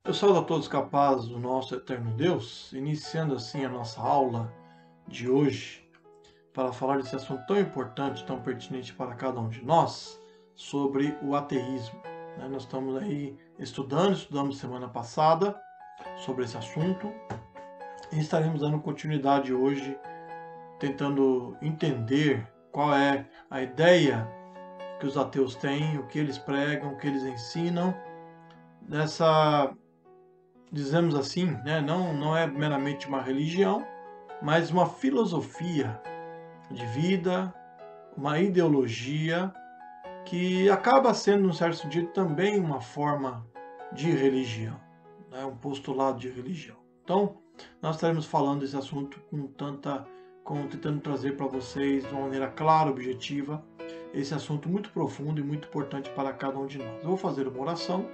Eu saúdo a todos capazes do nosso eterno Deus, iniciando assim a nossa aula de hoje para falar desse assunto tão importante, tão pertinente para cada um de nós, sobre o ateísmo. Nós estamos aí estudamos semana passada sobre esse assunto e estaremos dando continuidade hoje, tentando entender qual é a ideia que os ateus têm, o que eles pregam, o que eles ensinam, dessa, dizemos assim, não é meramente uma religião, mas uma filosofia de vida, uma ideologia que acaba sendo, num certo sentido, também uma forma de religião, um postulado de religião. Então, nós estaremos falando desse assunto tentando trazer para vocês de uma maneira clara, objetiva, esse assunto muito profundo e muito importante para cada um de nós. Eu vou fazer uma oração.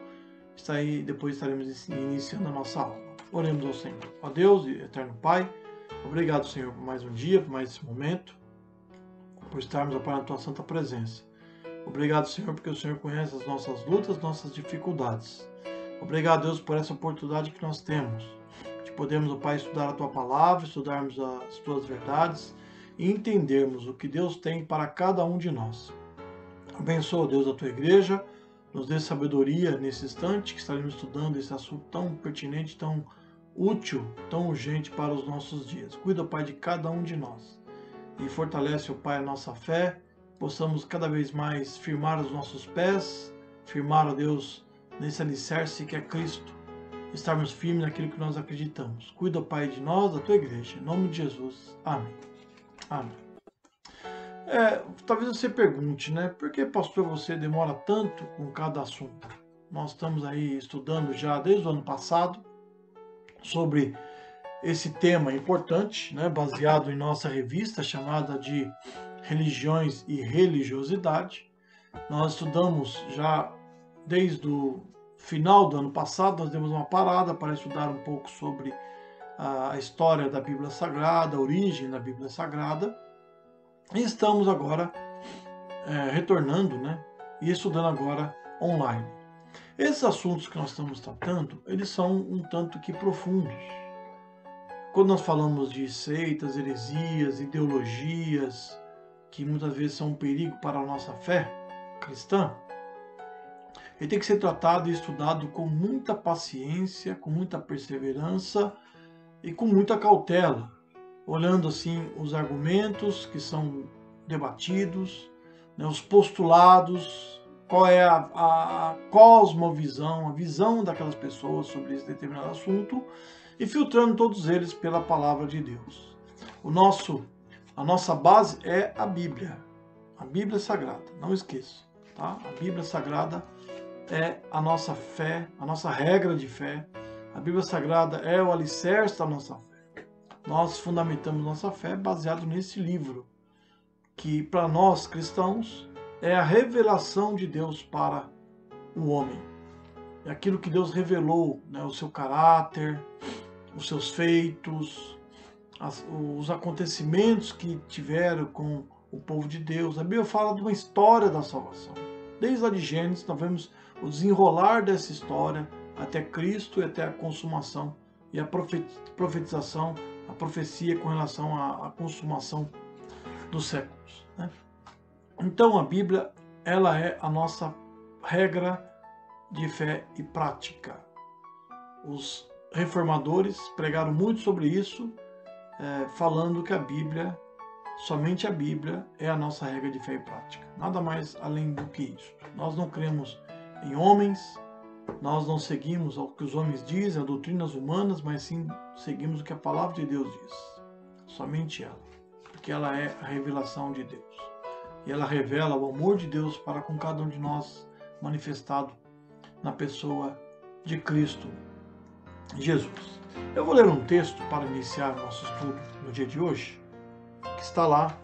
Depois estaremos iniciando a nossa aula. Oremos ao Senhor. Ó Deus e eterno Pai, obrigado, Senhor, por mais um dia, por mais esse momento, por estarmos, ó Pai, na Tua santa presença. Obrigado, Senhor, porque o Senhor conhece as nossas lutas, nossas dificuldades. Obrigado, Deus, por essa oportunidade que nós temos de podermos, ó Pai, estudar a Tua palavra, estudarmos as Tuas verdades e entendermos o que Deus tem para cada um de nós. Abençoa, Deus, a Tua igreja. Nos dê sabedoria nesse instante que estaremos estudando esse assunto tão pertinente, tão útil, tão urgente para os nossos dias. Cuida, Pai, de cada um de nós e fortalece, ó Pai, a nossa fé, possamos cada vez mais firmar os nossos pés, firmar, ó Deus, nesse alicerce que é Cristo, estarmos firmes naquilo que nós acreditamos. Cuida, Pai, de nós, da Tua igreja. Em nome de Jesus. Amém. Amém. Talvez você pergunte, por que, pastor, você demora tanto com cada assunto? Nós estamos aí estudando já desde o ano passado sobre esse tema importante, baseado em nossa revista chamada de Religiões e Religiosidade. Nós estudamos já desde o final do ano passado, nós demos uma parada para estudar um pouco sobre a história da Bíblia Sagrada, a origem da Bíblia Sagrada. E estamos agora retornando, e estudando agora online. Esses assuntos que nós estamos tratando, eles são um tanto que profundos. Quando nós falamos de seitas, heresias, ideologias, que muitas vezes são um perigo para a nossa fé cristã, ele tem que ser tratado e estudado com muita paciência, com muita perseverança e com muita cautela, olhando assim os argumentos que são debatidos, os postulados, qual é a cosmovisão, a visão daquelas pessoas sobre esse determinado assunto, e filtrando todos eles pela palavra de Deus. A nossa base é a Bíblia Sagrada, não esqueça, tá? A Bíblia Sagrada é a nossa fé, a nossa regra de fé. A Bíblia Sagrada é o alicerce da nossa fé. Nós fundamentamos nossa fé baseado nesse livro, que para nós cristãos é a revelação de Deus para o homem. É aquilo que Deus revelou, o seu caráter, os seus feitos, os acontecimentos que tiveram com o povo de Deus. A Bíblia fala de uma história da salvação. Desde lá de Gênesis, nós vemos o desenrolar dessa história até Cristo e até a consumação e a profetização, a profecia com relação à consumação dos séculos. Então a Bíblia, ela é a nossa regra de fé e prática. Os reformadores pregaram muito sobre isso, falando que a Bíblia, somente a Bíblia, é a nossa regra de fé e prática. Nada mais além do que isso. Nós não cremos em homens, nós não seguimos o que os homens dizem, as doutrinas humanas, mas sim seguimos o que a palavra de Deus diz. Somente ela. Porque ela é a revelação de Deus. E ela revela o amor de Deus para com cada um de nós, manifestado na pessoa de Cristo Jesus. Eu vou ler um texto para iniciar nosso estudo no dia de hoje, que está lá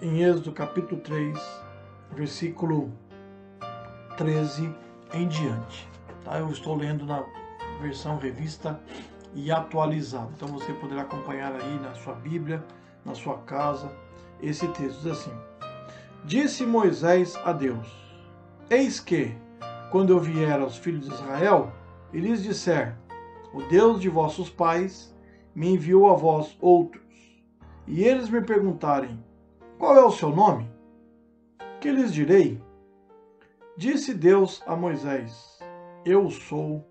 em Êxodo capítulo 3, versículo 13 em diante. Tá? Eu estou lendo na versão revista e atualizada. Então você poderá acompanhar aí na sua Bíblia, na sua casa, esse texto. Diz assim: Disse Moisés a Deus: Eis que, quando eu vier aos filhos de Israel, e lhes disser: o Deus de vossos pais me enviou a vós outros, e eles me perguntarem: qual é o seu nome? Que lhes direi? Disse Deus a Moisés: eu sou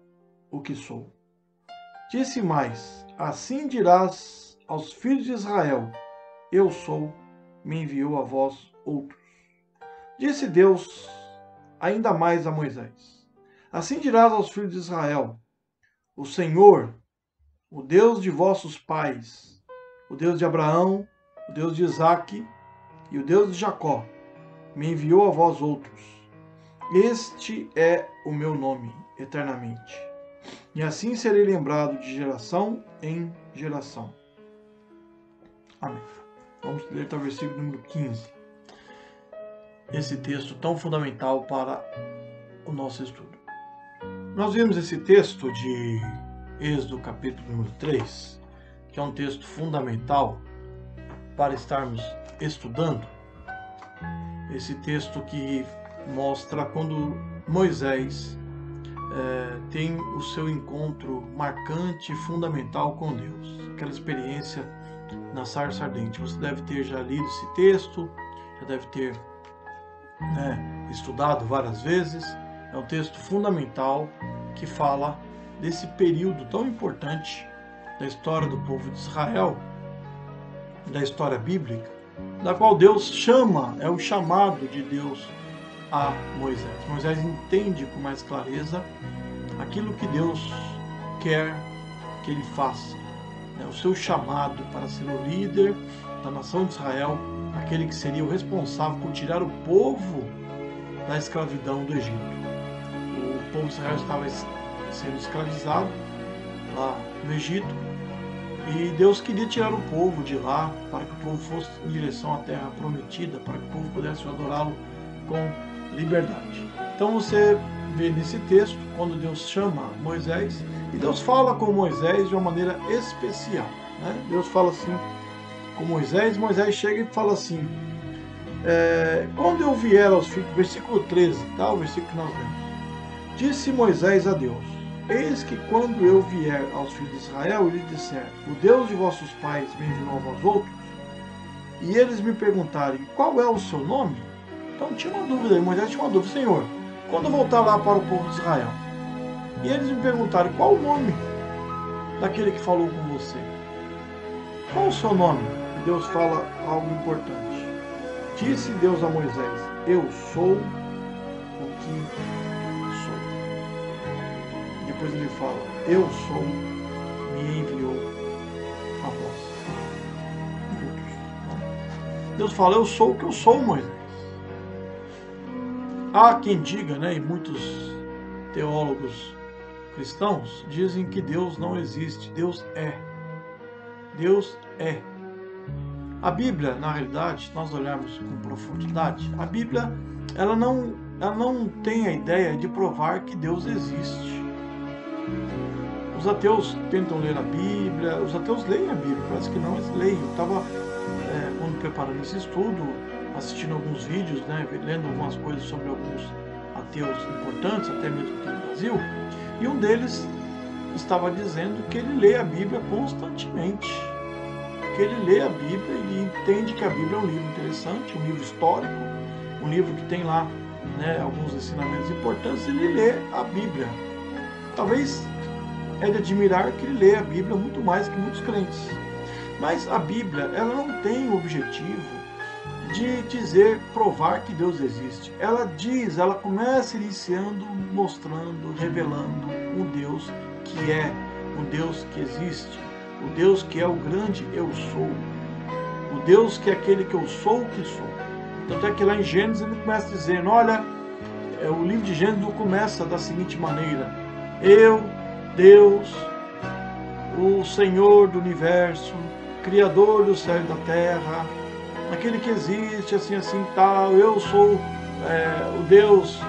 o que sou. Disse mais: assim dirás aos filhos de Israel: eu sou, me enviou a vós outros. Disse Deus ainda mais a Moisés: assim dirás aos filhos de Israel: o Senhor, o Deus de vossos pais, o Deus de Abraão, o Deus de Isaque e o Deus de Jacó, me enviou a vós outros. Este é o meu nome eternamente, e assim serei lembrado de geração em geração. Amém. Vamos ler o versículo número 15. Esse texto tão fundamental para o nosso estudo. Nós vimos esse texto de Êxodo, capítulo número 3, que é um texto fundamental para estarmos estudando. Esse texto que mostra quando Moisés tem o seu encontro marcante e fundamental com Deus. Aquela experiência na sarça ardente. Você deve ter já lido esse texto, já deve ter estudado várias vezes. É um texto fundamental que fala desse período tão importante da história do povo de Israel, da história bíblica, da qual Deus chama, é o chamado de Deus a Moisés. Moisés entende com mais clareza aquilo que Deus quer que ele faça, o seu chamado para ser o líder da nação de Israel, aquele que seria o responsável por tirar o povo da escravidão do Egito. O povo de Israel estava sendo escravizado lá no Egito, e Deus queria tirar o povo de lá para que o povo fosse em direção à terra prometida, para que o povo pudesse adorá-lo com liberdade. Então você vê nesse texto, quando Deus chama Moisés, e Deus fala com Moisés de uma maneira especial. Deus fala assim com Moisés, Moisés chega e fala assim: quando eu vier aos filhos, versículo 13, o versículo que nós lemos. Disse Moisés a Deus: eis que quando eu vier aos filhos de Israel e lhes disser: o Deus de vossos pais me enviou a vós outros, e eles me perguntarem: qual é o seu nome? Então tinha uma dúvida, Moisés tinha uma dúvida: Senhor, quando eu voltar lá para o povo de Israel, e eles me perguntarem: qual o nome daquele que falou com você? Qual o seu nome? E Deus fala algo importante. Disse Deus a Moisés: eu sou o que sou. Depois ele fala: eu sou, me enviou a vós. Deus fala: eu sou o que eu sou, Moisés. Há quem diga, e muitos teólogos cristãos dizem que Deus não existe, Deus é. Deus é. A Bíblia, na realidade, se nós olharmos com profundidade, a Bíblia ela não tem a ideia de provar que Deus existe. Os ateus tentam ler a Bíblia, os ateus leem a Bíblia, parece que não, eles leem. Eu estava, quando preparando esse estudo, assistindo alguns vídeos, lendo algumas coisas sobre alguns ateus importantes, até mesmo aqui no Brasil, e um deles estava dizendo que ele lê a Bíblia constantemente, que ele lê a Bíblia e entende que a Bíblia é um livro interessante, um livro histórico, um livro que tem lá alguns ensinamentos importantes. Ele lê a Bíblia. Talvez é de admirar que ele lê a Bíblia muito mais que muitos crentes. Mas a Bíblia, ela não tem o objetivo de provar que Deus existe. Ela começa iniciando, mostrando, revelando um Deus que é, um Deus que existe, o Deus que é o grande eu sou, o Deus que é aquele que eu sou o que sou. Tanto é que lá em Gênesis ele começa dizendo, olha, o livro de Gênesis começa da seguinte maneira: eu, Deus, o Senhor do universo, Criador do céu e da terra, aquele que existe, assim, tal, eu sou o Deus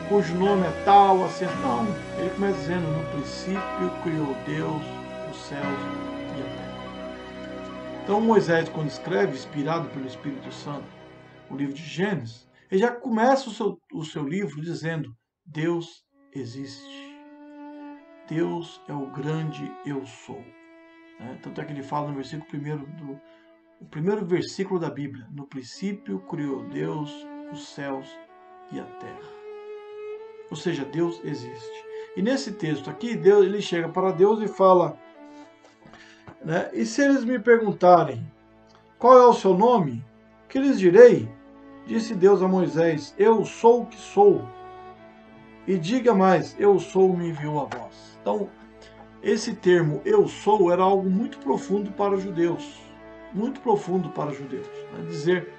cujo nome é tal, assim, não. Ele começa dizendo, no princípio criou Deus os céus e a terra. Então Moisés, quando escreve, inspirado pelo Espírito Santo, o livro de Gênesis, ele já começa o seu livro dizendo, Deus existe. Deus é o grande eu sou. Tanto é que ele fala no versículo o primeiro versículo da Bíblia: no princípio criou Deus os céus e a terra. Ou seja, Deus existe. E nesse texto aqui, ele chega para Deus e fala, né, e se eles me perguntarem qual é o seu nome, que lhes direi? Disse Deus a Moisés: eu sou o que sou. E diga mais: eu sou, me enviou a vós. Então, esse termo eu sou era algo muito profundo para os judeus. Muito profundo para os judeus. Dizer,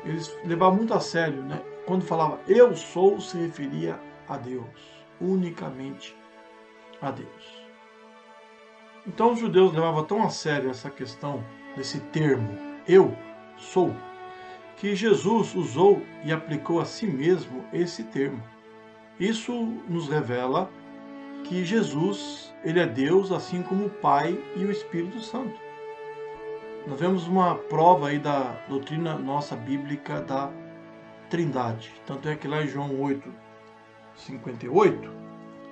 eles levavam muito a sério, né? Quando falava eu sou, se referia a Deus. Unicamente a Deus. Então os judeus levavam tão a sério essa questão desse termo eu sou, que Jesus usou e aplicou a si mesmo esse termo. Isso nos revela que Jesus, ele é Deus, assim como o Pai e o Espírito Santo. Nós vemos uma prova aí da doutrina nossa bíblica da Trindade. Tanto é que lá em João 8:58,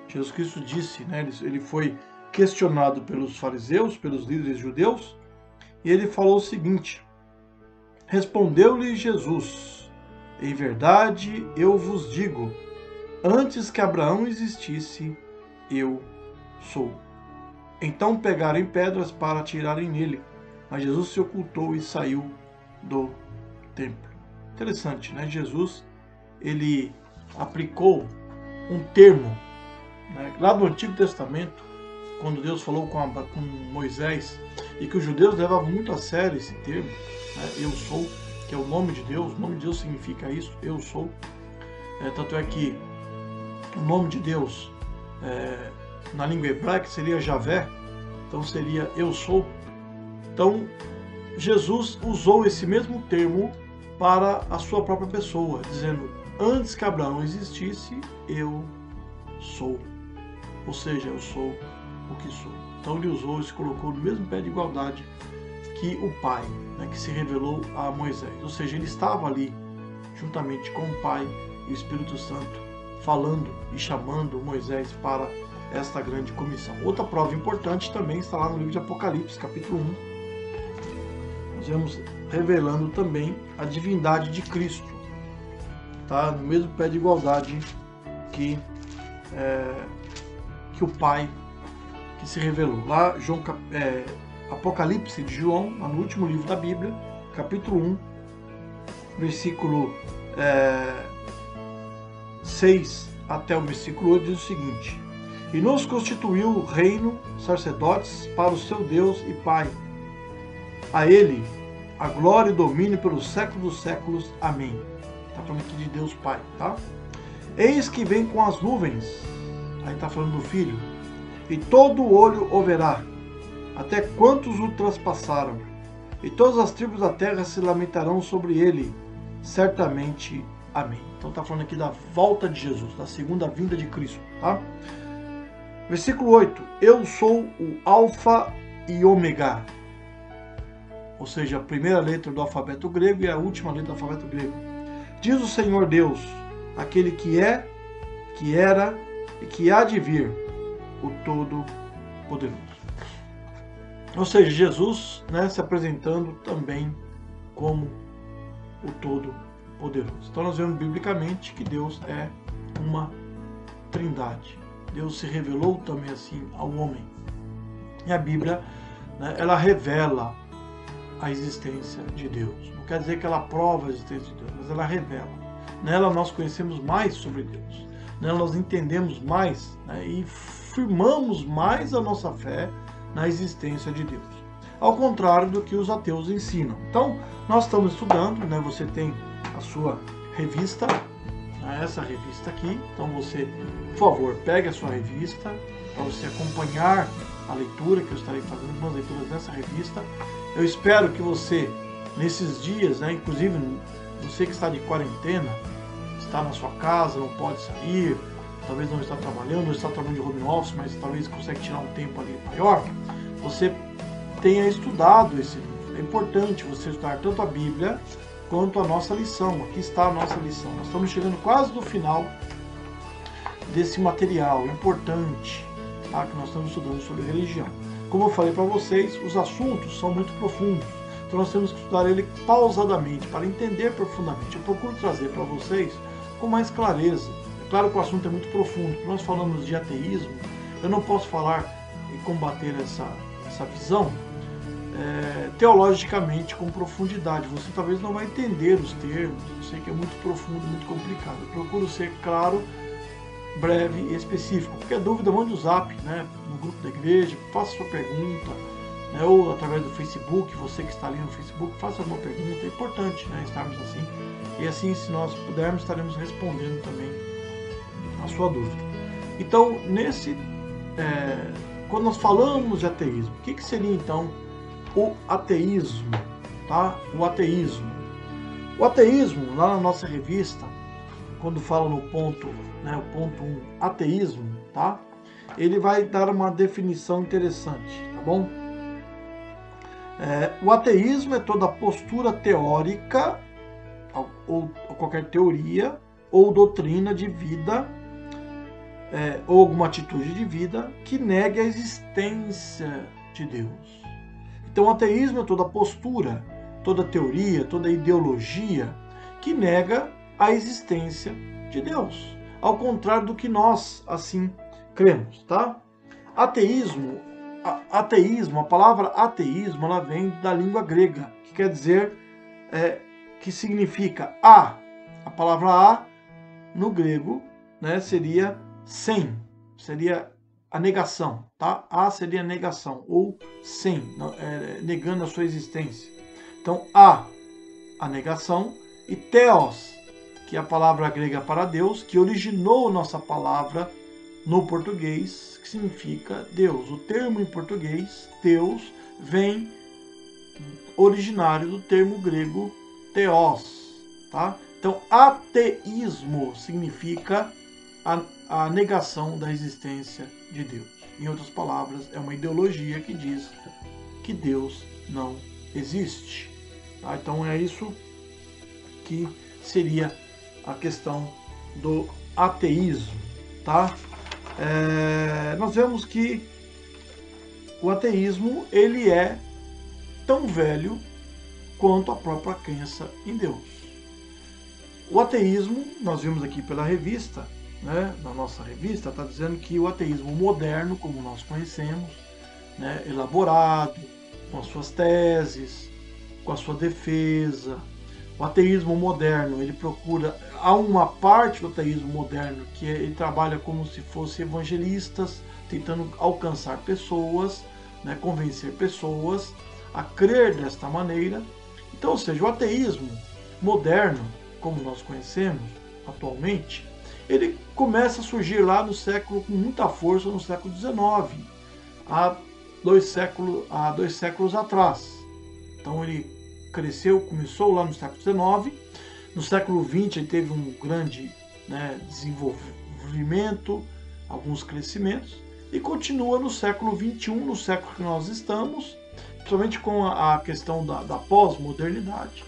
Jesus Cristo disse, né, ele foi questionado pelos fariseus, pelos líderes judeus, e ele falou o seguinte: respondeu-lhe Jesus: em verdade eu vos digo, antes que Abraão existisse, eu sou. Então pegaram em pedras para atirarem nele, mas Jesus se ocultou e saiu do templo. Interessante, né? Jesus, ele aplicou um termo, né, lá do Antigo Testamento, quando Deus falou com Moisés, e que os judeus levavam muito a sério esse termo, né, eu sou, que é o nome de Deus. O nome de Deus significa isso, eu sou. Tanto é que o nome de Deus na língua hebraica seria Javé, então seria eu sou. Então Jesus usou esse mesmo termo para a sua própria pessoa, dizendo: antes que Abraão existisse, eu sou. Ou seja, eu sou o que sou. Então ele usou e se colocou no mesmo pé de igualdade que o Pai, né, que se revelou a Moisés. Ou seja, ele estava ali juntamente com o Pai e o Espírito Santo, falando e chamando Moisés para esta grande comissão. Outra prova importante também está lá no livro de Apocalipse, capítulo 1. Nós vemos revelando também a divindade de Cristo. Tá? No mesmo pé de igualdade que o Pai que se revelou. Lá, Apocalipse de João, lá no último livro da Bíblia, capítulo 1, versículo 6 até o versículo 8, diz o seguinte: e nos constituiu reino, sacerdotes para o seu Deus e Pai. A ele a glória e domínio pelos séculos dos séculos. Amém. Está falando aqui de Deus Pai, tá? Eis que vem com as nuvens. Aí está falando do Filho. E todo olho o verá, até quantos o traspassaram. E todas as tribos da terra se lamentarão sobre ele. Certamente. Amém. Então está falando aqui da volta de Jesus, da segunda vinda de Cristo, tá? Versículo 8. Eu sou o Alfa e Ômega. Ou seja, a primeira letra do alfabeto grego e a última letra do alfabeto grego. Diz o Senhor Deus, aquele que é, que era e que há de vir, o Todo-Poderoso. Ou seja, Jesus, né, se apresentando também como o Todo-Poderoso. Então nós vemos biblicamente que Deus é uma trindade. Deus se revelou também assim ao homem. E a Bíblia, né, ela revela a existência de Deus. Não quer dizer que ela prova a existência de Deus, mas ela revela. Nela nós conhecemos mais sobre Deus. Nela nós entendemos mais, né, e firmamos mais a nossa fé na existência de Deus. Ao contrário do que os ateus ensinam. Então, nós estamos estudando, né, você tem a sua revista, né, essa revista aqui. Então você, por favor, pegue a sua revista para você acompanhar a leitura, que eu estarei fazendo algumas leituras dessa revista. Eu espero que você, nesses dias, né, inclusive você que está de quarentena, está na sua casa, não pode sair, talvez não está trabalhando, não está trabalhando de home office, mas talvez consegue tirar um tempo ali maior, você tenha estudado esse livro. É importante você estudar tanto a Bíblia quanto a nossa lição. Aqui está a nossa lição. Nós estamos chegando quase no final desse material importante, tá? Que nós estamos estudando sobre religião. Como eu falei para vocês, os assuntos são muito profundos, então nós temos que estudar ele pausadamente para entender profundamente. Eu procuro trazer para vocês com mais clareza. É claro que o assunto é muito profundo. Quando nós falamos de ateísmo, eu não posso falar e combater essa visão teologicamente com profundidade. Você talvez não vai entender os termos, eu sei que é muito profundo, muito complicado. Eu procuro ser claro, breve e específico. Qualquer dúvida, mande o zap, né, no grupo da igreja, faça sua pergunta, né, ou através do Facebook, você que está ali no Facebook, faça alguma pergunta. É importante, né, estarmos assim. E assim, se nós pudermos, estaremos respondendo também a sua dúvida. Então, quando nós falamos de ateísmo, o que seria então o ateísmo? Tá? O ateísmo, lá na nossa revista, quando fala no ponto, né, o ponto 1, ateísmo, tá? Ele vai dar uma definição interessante, tá bom? O ateísmo é toda postura teórica, ou qualquer teoria, ou doutrina de vida, ou alguma atitude de vida que negue a existência de Deus. Então, o ateísmo é toda postura, toda teoria, toda ideologia que nega a existência de Deus, ao contrário do que nós, assim, cremos, tá? Ateísmo, a palavra ateísmo, ela vem da língua grega, que quer dizer, que significa a palavra a, no grego, né, seria sem, seria a negação, tá? A seria negação, ou sem, negando a sua existência. Então, a negação, e theos, que é a palavra grega para Deus, que originou nossa palavra no português, que significa Deus. O termo em português, Deus, vem originário do termo grego theos, tá? Então, ateísmo significa a negação da existência de Deus. Em outras palavras, é uma ideologia que diz que Deus não existe. Tá? Então é isso que seria a questão do ateísmo. Tá? Nós vemos que o ateísmo ele é tão velho quanto a própria crença em Deus. O ateísmo, nós vimos aqui pela revista, né, na nossa revista, está dizendo que o ateísmo moderno, como nós conhecemos, né, elaborado, com as suas teses, com a sua defesa, o ateísmo moderno, ele procura, há uma parte do ateísmo moderno que ele trabalha como se fosse evangelistas, tentando alcançar pessoas, né, convencer pessoas a crer desta maneira. Então, ou seja, o ateísmo moderno, como nós conhecemos atualmente, ele começa a surgir lá no século, com muita força, no século XIX, há dois séculos atrás. Então ele cresceu, começou lá no século XIX, no século XX ele teve um grande, né, desenvolvimento, alguns crescimentos, e continua no século XXI, no século que nós estamos, principalmente com a questão da pós-modernidade.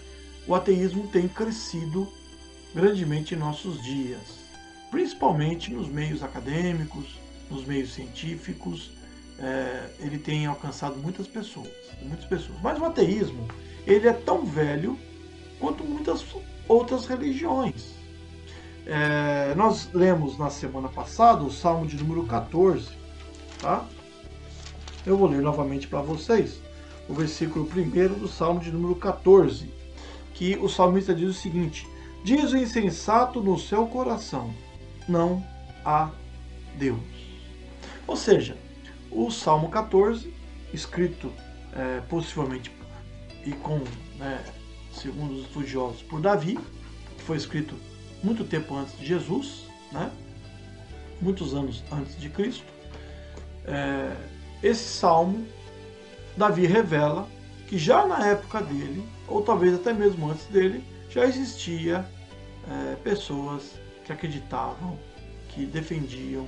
O ateísmo tem crescido grandemente em nossos dias, principalmente nos meios acadêmicos, nos meios científicos. Ele tem alcançado muitas pessoas. Mas o ateísmo, ele é tão velho quanto muitas outras religiões. Nós lemos na semana passada o Salmo de número 14, tá? Eu vou ler novamente para vocês o versículo 1 do Salmo de número 14, que o salmista diz o seguinte: diz o insensato no seu coração, não há Deus. Ou seja, o Salmo 14, escrito possivelmente e com, segundo os estudiosos, por Davi, que foi escrito muito tempo antes de Jesus, né? Muitos anos antes de Cristo. Esse salmo, Davi revela que já na época dele, ou talvez até mesmo antes dele, já existia pessoas que acreditavam, que defendiam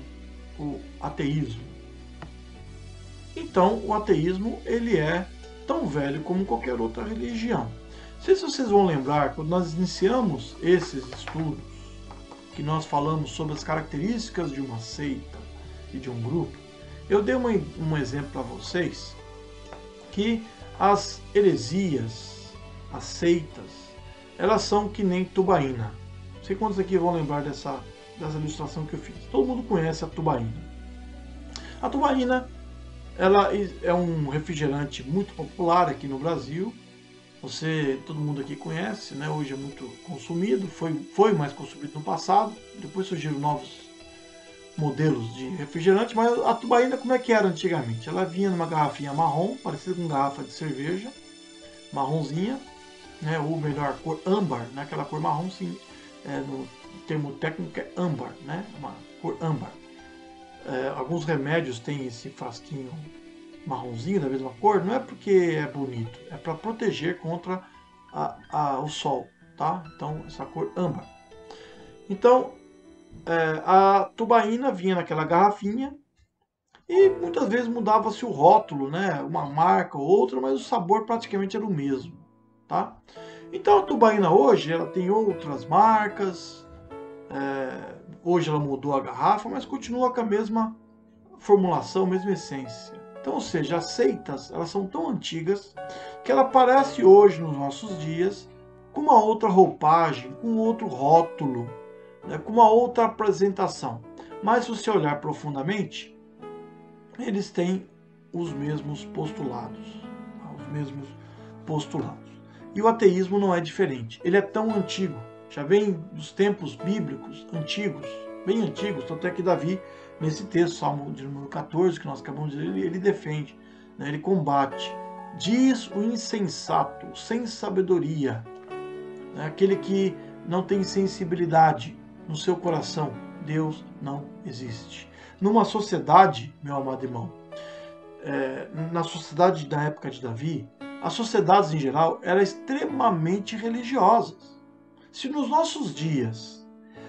o ateísmo. Então, o ateísmo, ele é tão velho como qualquer outra religião. Não sei se vocês vão lembrar, quando nós iniciamos esses estudos, que nós falamos sobre as características de uma seita e de um grupo, Eu dei um exemplo para vocês que as heresias, as seitas, elas são que nem tubaína. Não sei quantos aqui vão lembrar dessa ilustração que eu fiz. Todo mundo conhece a tubaína. A tubaína, ela é um refrigerante muito popular aqui no Brasil. Todo mundo aqui conhece, né? Hoje é muito consumido, foi mais consumido no passado. Depois surgiram novos modelos de refrigerante, mas a tubaína como é que era antigamente? Ela vinha numa garrafinha marrom, parecida com garrafa de cerveja, marronzinha, né? Ou melhor, cor âmbar, né? Aquela cor marrom, sim, no termo técnico é âmbar, né? Uma cor âmbar. Alguns remédios têm esse frasquinho marronzinho da mesma cor, não é porque é bonito, é para proteger contra o sol, tá? Então, essa cor âmbar. Então, a tubaína vinha naquela garrafinha e muitas vezes mudava-se o rótulo, né? Uma marca ou outra, mas o sabor praticamente era o mesmo, tá? Então, a tubaína hoje, ela tem outras marcas, hoje ela mudou a garrafa, mas continua com a mesma formulação, mesma essência. Então, ou seja, as seitas, elas são tão antigas que ela aparece hoje nos nossos dias com uma outra roupagem, com outro rótulo, né, com uma outra apresentação. Mas se você olhar profundamente, eles têm os mesmos postulados. Tá? Os mesmos postulados. E o ateísmo não é diferente. Ele é tão antigo, já vem dos tempos bíblicos antigos, bem antigos, tanto é que Davi, nesse texto, Salmo de número 14, que nós acabamos de ler, ele defende, né, ele combate. Diz o insensato, sem sabedoria, né, aquele que não tem sensibilidade no seu coração, Deus não existe. Numa sociedade, meu amado irmão, na sociedade da época de Davi, as sociedades em geral eram extremamente religiosas. Se nos nossos dias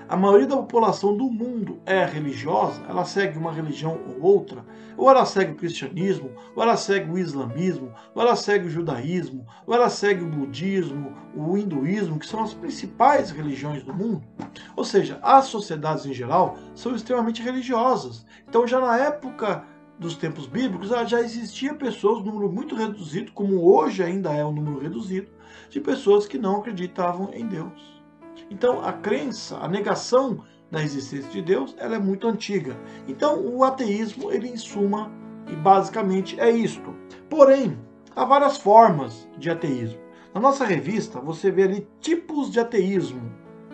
a maioria da população do mundo é religiosa, ela segue uma religião ou outra, ou ela segue o cristianismo, ou ela segue o islamismo, ou ela segue o judaísmo, ou ela segue o budismo, o hinduísmo, que são as principais religiões do mundo. Ou seja, as sociedades em geral são extremamente religiosas. Então já na época dos tempos bíblicos já existia pessoas, um número muito reduzido, como hoje ainda é um número reduzido, de pessoas que não acreditavam em Deus. Então, a crença, a negação da existência de Deus, ela é muito antiga. Então, o ateísmo, ele em suma e basicamente é isto. Porém, há várias formas de ateísmo. Na nossa revista, você vê ali tipos de ateísmo,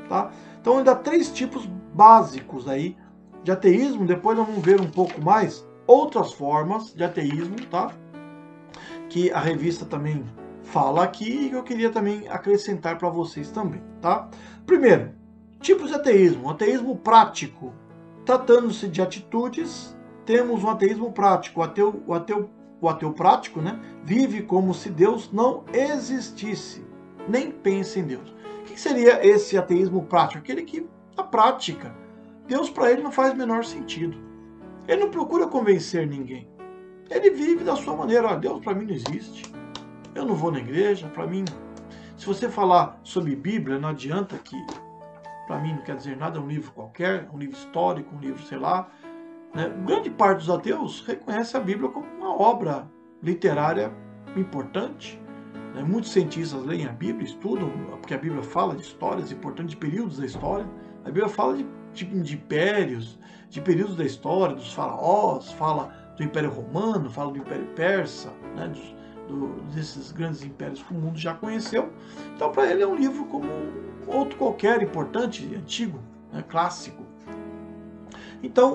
tá? Então, ainda há 3 tipos básicos aí de ateísmo. Depois nós vamos ver um pouco mais outras formas de ateísmo, tá? Que a revista também fala aqui e que eu queria também acrescentar para vocês também, tá? Primeiro, tipos de ateísmo. Ateísmo prático. Tratando-se de atitudes, temos um ateísmo prático. O ateu prático, né, vive como se Deus não existisse, nem pensa em Deus. O que seria esse ateísmo prático? Aquele que, na prática, Deus para ele não faz o menor sentido. Ele não procura convencer ninguém. Ele vive da sua maneira. Deus para mim não existe. Eu não vou na igreja, para mim, se você falar sobre Bíblia, não adianta que, para mim não quer dizer nada, é um livro qualquer, um livro histórico, um livro, sei lá. Né? Grande parte dos ateus reconhece a Bíblia como uma obra literária importante. Né? Muitos cientistas leem a Bíblia, estudam, porque a Bíblia fala de histórias importantes, de períodos da história. A Bíblia fala de impérios, de períodos da história, dos faraós, fala do Império Romano, fala do Império Persa, né? Desses grandes impérios que o mundo já conheceu. Então, para ele é um livro como outro qualquer, importante, antigo, né, clássico. Então,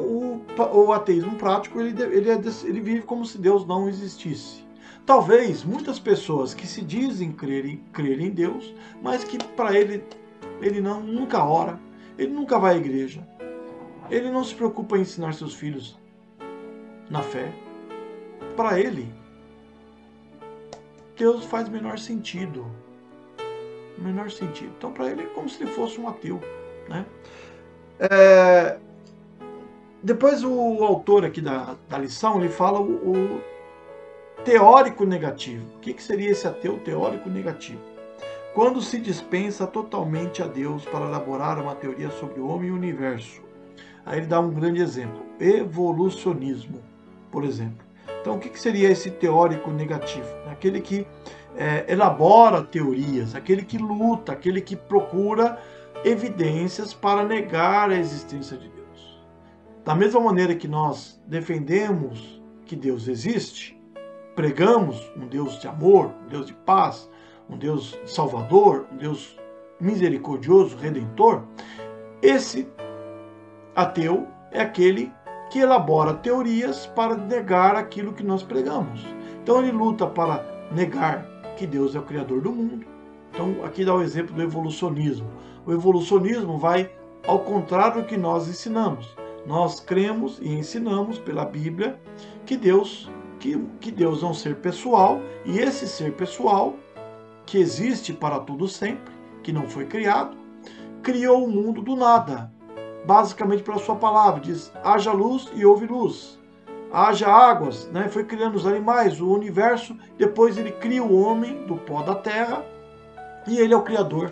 o ateísmo prático, ele vive como se Deus não existisse. Talvez muitas pessoas que se dizem crer em Deus, mas que para ele nunca ora, ele nunca vai à igreja, ele não se preocupa em ensinar seus filhos na fé. Para ele, Deus faz menor sentido. Menor sentido. Então, para ele, é como se ele fosse um ateu. Né? Depois, o autor aqui da lição, ele fala o teórico negativo. O que seria esse ateu teórico negativo? Quando se dispensa totalmente a Deus para elaborar uma teoria sobre o homem e o universo. Aí ele dá um grande exemplo. Evolucionismo. por exemplo. Então, o que seria esse teórico negativo? Aquele que elabora teorias, aquele que luta, aquele que procura evidências para negar a existência de Deus. Da mesma maneira que nós defendemos que Deus existe, pregamos um Deus de amor, um Deus de paz, um Deus salvador, um Deus misericordioso, redentor, esse ateu é aquele que elabora teorias para negar aquilo que nós pregamos. Então ele luta para negar que Deus é o Criador do mundo. Então aqui dá o exemplo do evolucionismo. O evolucionismo vai ao contrário do que nós ensinamos. Nós cremos e ensinamos pela Bíblia que Deus é um ser pessoal, e esse ser pessoal, que existe para todo sempre, que não foi criado, criou o mundo do nada. Basicamente pela sua palavra, diz, haja luz e houve luz. Haja águas, né? Foi criando os animais, o universo, depois ele cria o homem do pó da terra, e ele é o criador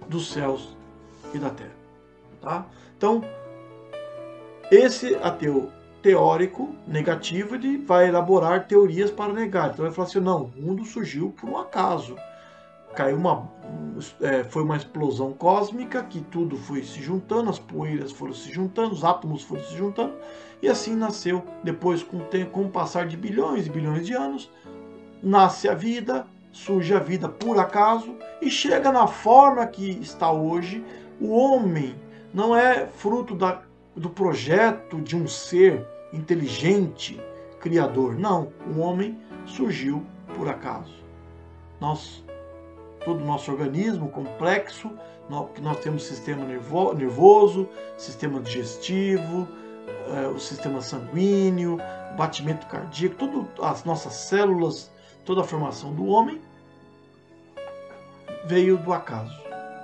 dos céus e da terra. Tá? Então, esse ateu teórico, negativo, ele vai elaborar teorias para negar. Então, ele vai falar assim, não, o mundo surgiu por um acaso. Foi uma explosão cósmica, que tudo foi se juntando, as poeiras foram se juntando, os átomos foram se juntando, e assim nasceu, depois, com o passar de bilhões e bilhões de anos, nasce a vida, surge a vida por acaso, e chega na forma que está hoje. O homem não é fruto do projeto de um ser inteligente, criador. Não, o homem surgiu por acaso. Todo o nosso organismo complexo, que nós temos sistema nervoso, sistema digestivo, o sistema sanguíneo, batimento cardíaco, todas as nossas células, toda a formação do homem veio do acaso.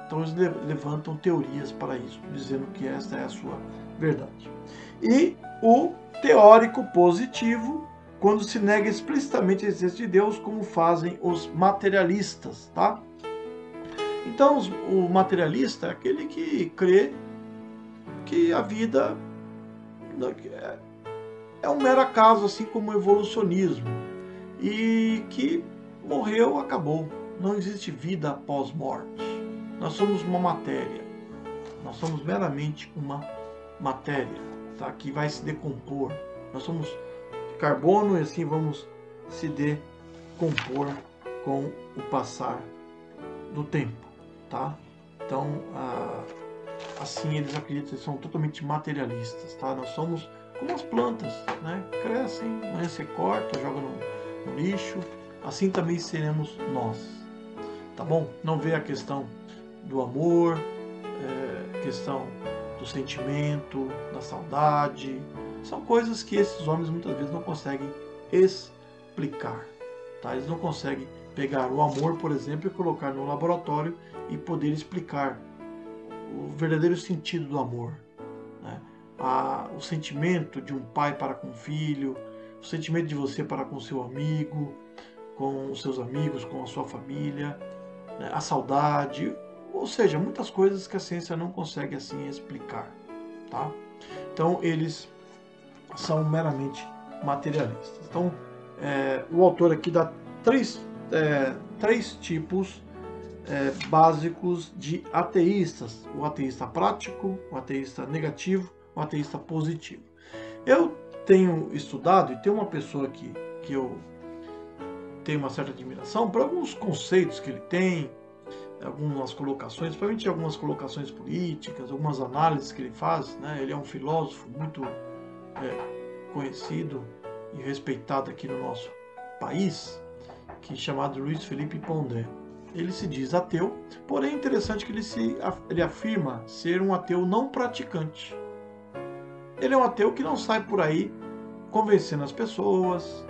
Então eles levantam teorias para isso, dizendo que esta é a sua verdade. E o teórico positivo, quando se nega explicitamente a existência de Deus, como fazem os materialistas, tá? Então, o materialista é aquele que crê que a vida é um mero acaso, assim como o evolucionismo, e que morreu, acabou. Não existe vida após morte. Nós somos uma matéria. Nós somos meramente uma matéria, tá? Que vai se decompor. Nós somos carbono e assim vamos se decompor com o passar do tempo, tá? Então, assim eles acreditam que são totalmente materialistas, tá? Nós somos como as plantas, né? Crescem, amanhã você corta, joga no lixo. Assim também seremos nós, tá bom? Não vê a questão do amor, questão do sentimento, da saudade. São coisas que esses homens muitas vezes não conseguem explicar, tá? Eles não conseguem pegar o amor, por exemplo, e colocar no laboratório e poder explicar o verdadeiro sentido do amor, né? O sentimento de um pai para com o filho, o sentimento de você para com o seu amigo, com os seus amigos, com a sua família, né? A saudade, ou seja, muitas coisas que a ciência não consegue assim explicar, tá? Então eles são meramente materialistas. Então o autor aqui dá três tipos básicos de ateístas: o ateísta prático, o ateísta negativo, o ateísta positivo. Eu tenho estudado, e tem uma pessoa aqui que eu tenho uma certa admiração por alguns conceitos que ele tem, algumas colocações, principalmente algumas colocações políticas, algumas análises que ele faz, né? Ele é um filósofo muito conhecido e respeitado aqui no nosso país, que é chamado Luiz Felipe Pondé. Ele se diz ateu, porém é interessante que ele afirma ser um ateu não praticante. Ele é um ateu que não sai por aí convencendo as pessoas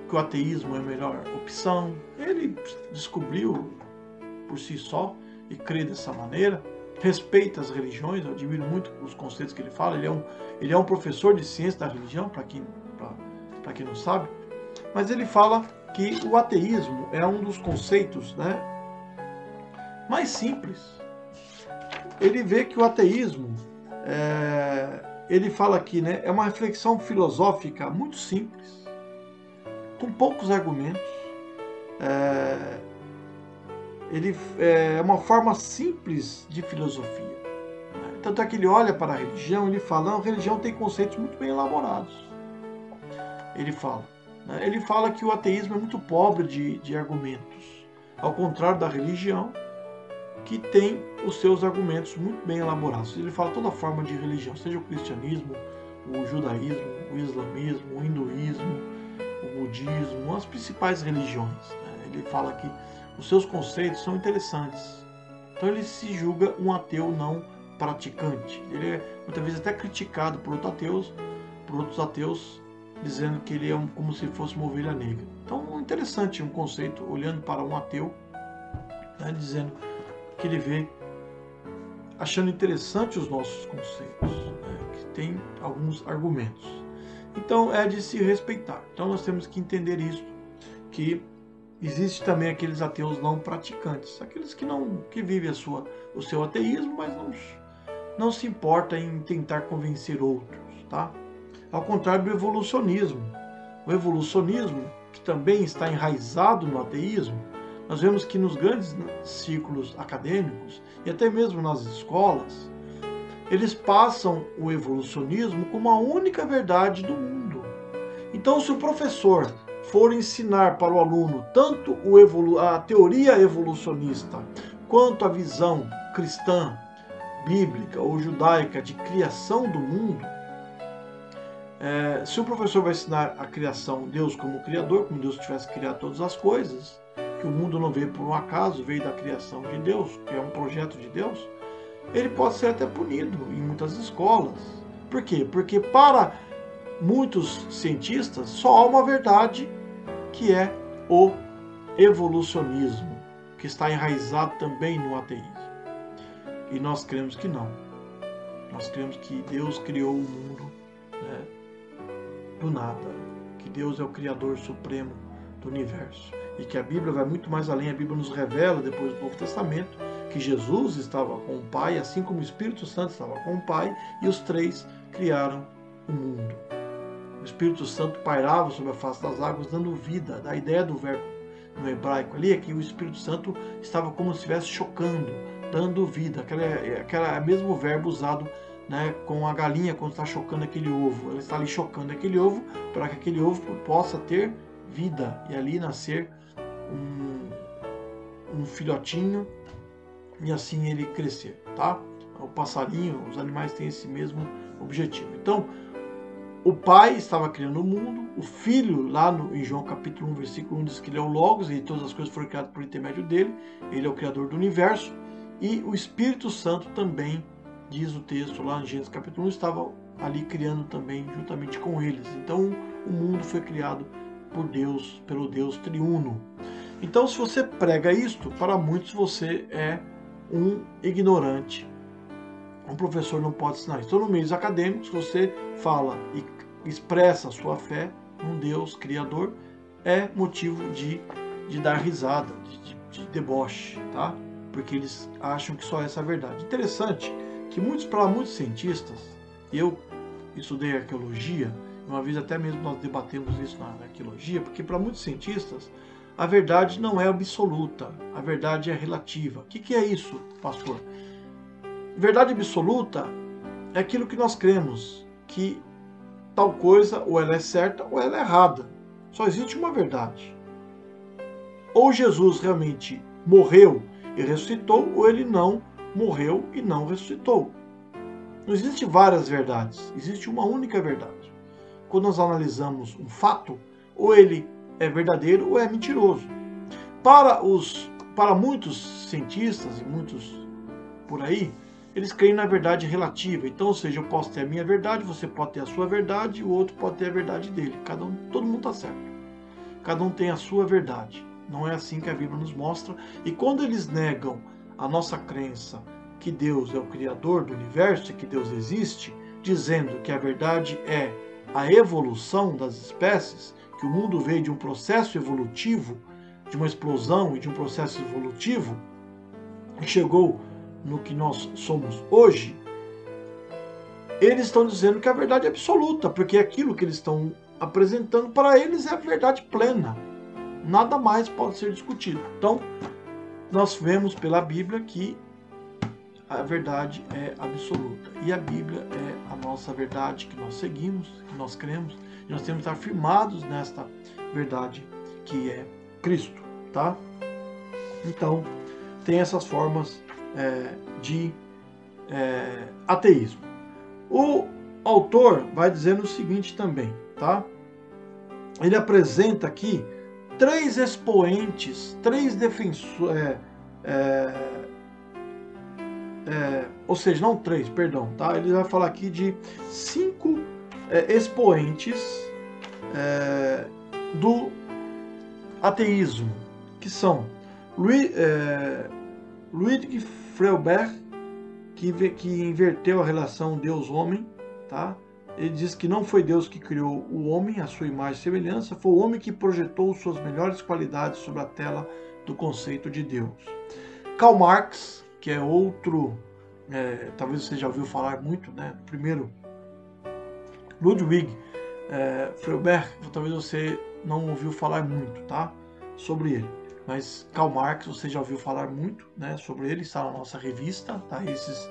que o ateísmo é a melhor opção. Ele descobriu por si só e crê dessa maneira. Respeita as religiões, eu admiro muito os conceitos que ele fala. Ele é um professor de ciência da religião, para quem não sabe. Mas ele fala que o ateísmo é um dos conceitos, né, mais simples. Ele vê que o ateísmo ele fala aqui, né? É uma reflexão filosófica muito simples, com poucos argumentos. Ele é uma forma simples de filosofia. Tanto é que ele olha para a religião e ele fala, não, a religião tem conceitos muito bem elaborados. Ele fala. Né? Ele fala que o ateísmo é muito pobre de argumentos, ao contrário da religião, que tem os seus argumentos muito bem elaborados. Ele fala toda forma de religião, seja o cristianismo, o judaísmo, o islamismo, o hinduísmo, o budismo, as principais religiões. Né? Ele fala que os seus conceitos são interessantes. Então ele se julga um ateu não praticante. Ele é muitas vezes até criticado por outros ateus, dizendo que ele é como se fosse uma ovelha negra. Então, interessante um conceito, olhando para um ateu, né, dizendo que ele vê, achando interessante os nossos conceitos, né, que tem alguns argumentos. Então, é de se respeitar. Então, nós temos que entender isso, que existe também aqueles ateus não praticantes, aqueles que vivem o seu ateísmo, mas não se importa em tentar convencer outros, tá? Ao contrário do evolucionismo. O evolucionismo, que também está enraizado no ateísmo, nós vemos que nos grandes círculos acadêmicos e até mesmo nas escolas, eles passam o evolucionismo como a única verdade do mundo. Então, se o professor for ensinar para o aluno tanto a teoria evolucionista quanto a visão cristã, bíblica ou judaica de criação do mundo, se o professor vai ensinar a criação, Deus como Criador, como Deus tivesse criado todas as coisas, que o mundo não veio por um acaso, veio da criação de Deus, que é um projeto de Deus, ele pode ser até punido em muitas escolas. Por quê? Porque para muitos cientistas só há uma verdade, que é o evolucionismo, que está enraizado também no ateísmo. E nós cremos que não. Nós cremos que Deus criou o mundo, né, do nada, que Deus é o Criador Supremo do universo e que a Bíblia vai muito mais além. A Bíblia nos revela, depois do Novo Testamento, que Jesus estava com o Pai, assim como o Espírito Santo estava com o Pai, e os três criaram o mundo. O Espírito Santo pairava sobre a face das águas, dando vida. A ideia do verbo no hebraico ali é que o Espírito Santo estava como se estivesse chocando, dando vida. Aquele mesmo verbo usado, né, com a galinha quando está chocando aquele ovo. Ela está ali chocando aquele ovo para que aquele ovo possa ter vida e ali nascer um filhotinho e assim ele crescer, tá? O passarinho, os animais têm esse mesmo objetivo. Então, o Pai estava criando o mundo, o Filho, lá em João capítulo 1, versículo 1, diz que ele é o Logos e todas as coisas foram criadas por intermédio dele, ele é o Criador do universo, e o Espírito Santo também, diz o texto lá em Gênesis capítulo 1, estava ali criando também juntamente com eles. Então o mundo foi criado por Deus, pelo Deus triuno. Então, se você prega isto, para muitos você é um ignorante. Um professor não pode ensinar isso. Então, no meio acadêmico, se você fala e expressa a sua fé num Deus criador, é motivo de dar risada, de deboche, tá? Porque eles acham que só essa é a verdade. Interessante que para muitos cientistas, eu estudei arqueologia, uma vez até mesmo nós debatemos isso na arqueologia, porque para muitos cientistas a verdade não é absoluta, a verdade é relativa. O que é isso, pastor? Verdade absoluta é aquilo que nós cremos, que tal coisa ou ela é certa ou ela é errada. Só existe uma verdade. Ou Jesus realmente morreu e ressuscitou, ou ele não morreu e não ressuscitou. Não existe várias verdades, existe uma única verdade. Quando nós analisamos um fato, ou ele é verdadeiro ou é mentiroso. Para muitos cientistas e muitos por aí, eles creem na verdade relativa. Então, ou seja, eu posso ter a minha verdade, você pode ter a sua verdade, o outro pode ter a verdade dele. Todo mundo está certo. Cada um tem a sua verdade. Não é assim que a Bíblia nos mostra. E quando eles negam a nossa crença que Deus é o Criador do universo e que Deus existe, dizendo que a verdade é a evolução das espécies, que o mundo veio de um processo evolutivo, de uma explosão e de um processo evolutivo, e chegou no que nós somos hoje, eles estão dizendo que a verdade é absoluta, porque aquilo que eles estão apresentando para eles é a verdade plena. Nada mais pode ser discutido. Então, nós vemos pela Bíblia que a verdade é absoluta. E a Bíblia é a nossa verdade que nós seguimos, que nós cremos, e nós temos que estar firmados nesta verdade que é Cristo, tá? Então, tem essas formas de ateísmo. O autor vai dizendo o seguinte também, tá? Ele apresenta aqui 3 expoentes, 3 defensores, ou seja, não 3, perdão, tá? Ele vai falar aqui de 5 expoentes do ateísmo, que são Ludwig Feuerbach, que inverteu a relação Deus-homem, tá? Ele diz que não foi Deus que criou o homem, a sua imagem e semelhança, foi o homem que projetou suas melhores qualidades sobre a tela do conceito de Deus. Karl Marx, que é outro, talvez você já ouviu falar muito, né? Primeiro, Ludwig Feuerbach, talvez você não ouviu falar muito, tá? Sobre ele. Mas Karl Marx, você já ouviu falar muito, né? Sobre ele, está na nossa revista, tá? Esses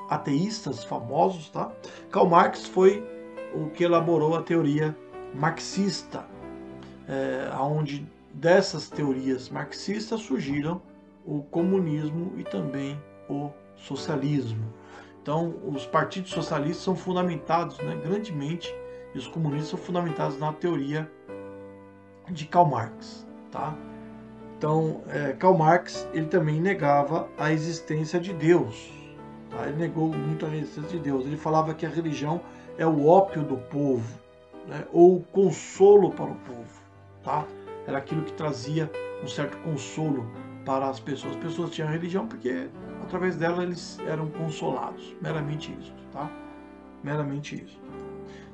ateístas famosos, tá? Karl Marx foi o que elaborou a teoria marxista, onde dessas teorias marxistas surgiram o comunismo e também o socialismo. Então, os partidos socialistas são fundamentados, né, grandemente, e os comunistas são fundamentados na teoria de Karl Marx, tá? Então, Karl Marx, ele também negava a existência de Deus, tá? Ele negou muito a existência de Deus. Ele falava que a religião é o ópio do povo, né, ou o consolo para o povo, tá? Era aquilo que trazia um certo consolo para as pessoas. As pessoas tinham religião porque através dela eles eram consolados. Meramente isso, tá? Meramente isso.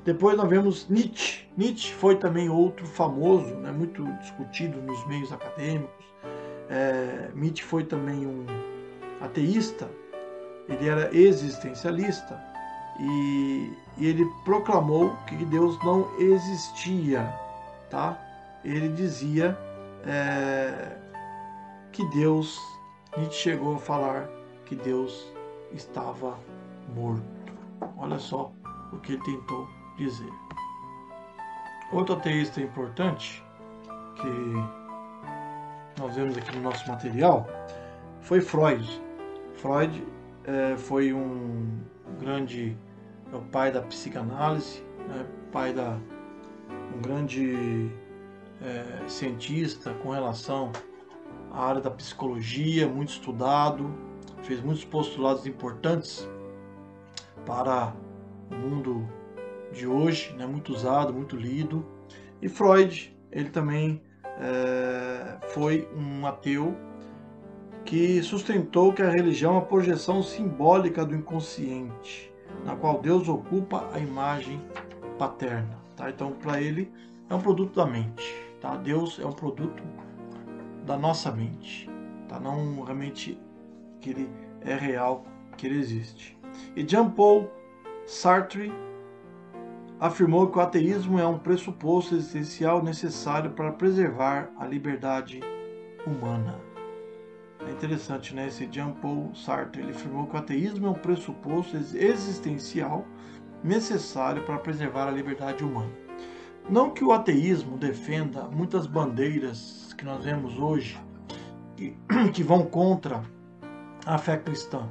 Depois nós vemos Nietzsche. Nietzsche foi também outro famoso, né, muito discutido nos meios acadêmicos. Nietzsche foi também um ateísta. Ele era existencialista e ele proclamou que Deus não existia, tá? Ele dizia que Deus, Nietzsche chegou a falar que Deus estava morto. Olha só o que ele tentou dizer. Outro ateísta importante que nós vemos aqui no nosso material foi Freud. Freud foi um grande, o pai da psicanálise, né, um grande cientista com relação à área da psicologia, muito estudado, fez muitos postulados importantes para o mundo de hoje, né, muito usado, muito lido. E Freud, ele também foi um ateu que sustentou que a religião é uma projeção simbólica do inconsciente, na qual Deus ocupa a imagem paterna, tá? Então, para ele, é um produto da mente, tá? Deus é um produto da nossa mente, tá? Não realmente que ele é real, que ele existe. E Jean-Paul Sartre afirmou que o ateísmo é um pressuposto existencial necessário para preservar a liberdade humana. É interessante, né? Esse Jean-Paul Sartre, ele afirmou que o ateísmo é um pressuposto existencial necessário para preservar a liberdade humana. Não que o ateísmo defenda muitas bandeiras que nós vemos hoje que vão contra a fé cristã.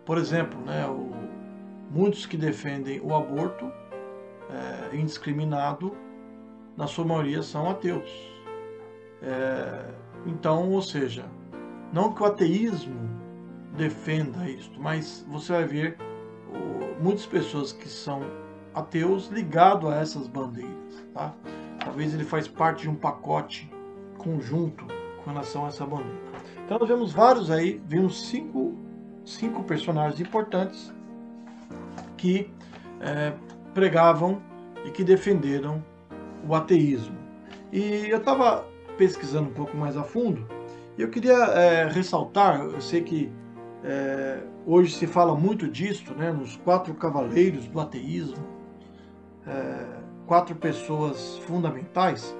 Por exemplo, né, muitos que defendem o aborto indiscriminado, na sua maioria são ateus. Então, ou seja, não que o ateísmo defenda isto, mas você vai ver muitas pessoas que são ateus ligados a essas bandeiras, tá? Talvez ele faz parte de um pacote conjunto com relação a essa bandeira. Então nós vemos vários aí, vimos cinco personagens importantes que pregavam e que defenderam o ateísmo. E eu estava pesquisando um pouco mais a fundo e eu queria ressaltar, eu sei que hoje se fala muito disso, né, nos 4 cavaleiros do ateísmo, 4 pessoas fundamentais.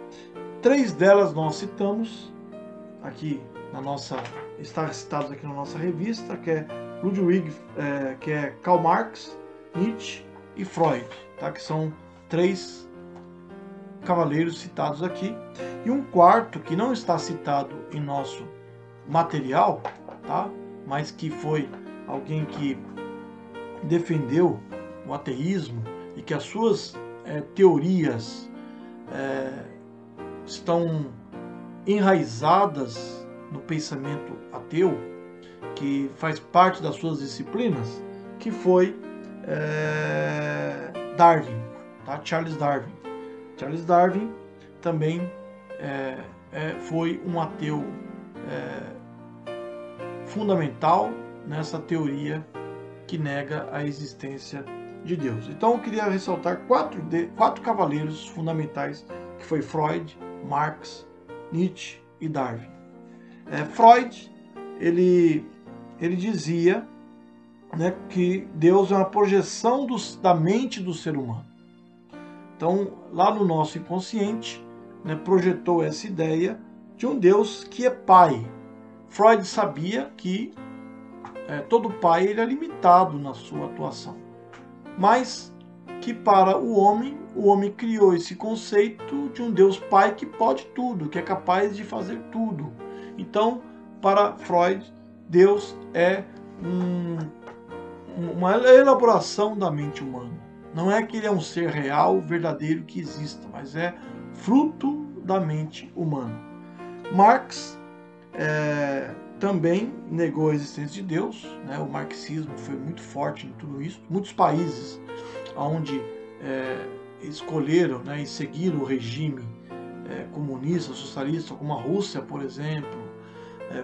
3 delas nós citamos aqui na nossa, está citados aqui na nossa revista, que é Ludwig, que é Karl Marx, Nietzsche e Freud, tá? Que são 3 cavaleiros citados aqui, e um quarto que não está citado em nosso material, tá? Mas que foi alguém que defendeu o ateísmo e que as suas teorias estão enraizadas no pensamento ateu, que faz parte das suas disciplinas, que foi Darwin, tá? Charles Darwin. Charles Darwin também foi um ateu fundamental nessa teoria que nega a existência de Deus. Então eu queria ressaltar 4 cavaleiros fundamentais, que foi Freud, Marx, Nietzsche e Darwin. Freud, ele dizia, né, que Deus é uma projeção da mente do ser humano. Então, lá no nosso inconsciente, né, projetou essa ideia de um Deus que é pai. Freud sabia que todo pai ele é limitado na sua atuação, mas que para o homem criou esse conceito de um Deus pai que pode tudo, que é capaz de fazer tudo. Então, para Freud, Deus é uma elaboração da mente humana. Não é que ele é um ser real, verdadeiro, que exista, mas é fruto da mente humana. Marx também negou a existência de Deus, né? O marxismo foi muito forte em tudo isso. Muitos países onde escolheram, né, e seguiram o regime comunista, socialista, como a Rússia, por exemplo,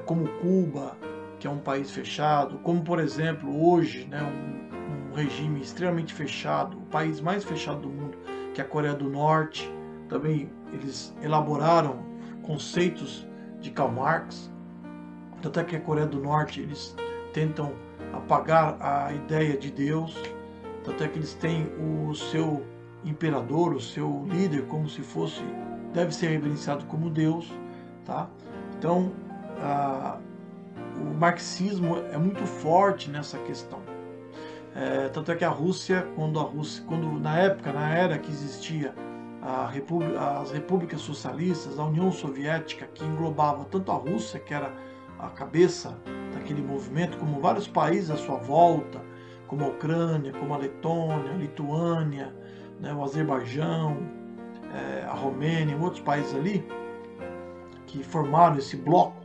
como Cuba, que é um país fechado, como, por exemplo, hoje, né, um regime extremamente fechado, o país mais fechado do mundo, que é a Coreia do Norte. Também eles elaboraram conceitos de Karl Marx, tanto é que a Coreia do Norte eles tentam apagar a ideia de Deus, tanto é que eles têm o seu imperador, o seu líder, como se fosse, deve ser reverenciado como Deus, tá? Então, o marxismo é muito forte nessa questão. Tanto é que a Rússia, na era que existia as repúblicas socialistas, a União Soviética, que englobava tanto a Rússia, que era a cabeça daquele movimento, como vários países à sua volta, como a Ucrânia, como a Letônia, a Lituânia, né, o Azerbaijão, a Romênia, outros países ali, que formaram esse bloco,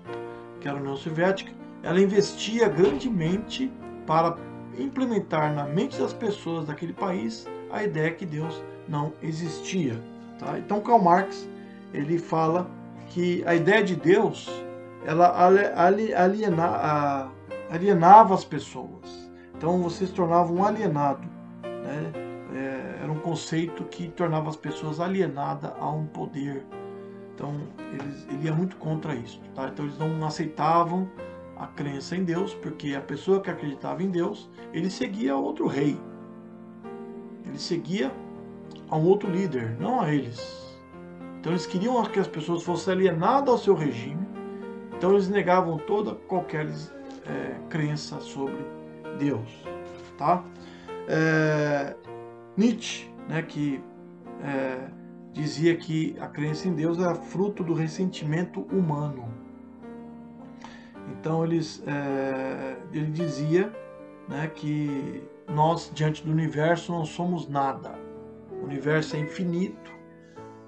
que era a União Soviética, ela investia grandemente para implementar na mente das pessoas daquele país a ideia que Deus não existia. Tá? Então Karl Marx ele fala que a ideia de Deus ela alienava as pessoas. Então você se tornava um alienado, né? Era um conceito que tornava as pessoas alienadas a um poder. Então ele ia muito contra isso. Tá? Então eles não aceitavam a crença em Deus, porque a pessoa que acreditava em Deus, ele seguia outro rei. Ele seguia a um outro líder, não a eles. Então eles queriam que as pessoas fossem alienadas ao seu regime. Então eles negavam qualquer crença sobre Deus. Tá? Nietzsche, né, que dizia que a crença em Deus era fruto do ressentimento humano. Então ele dizia, né, que nós, diante do universo, não somos nada. O universo é infinito,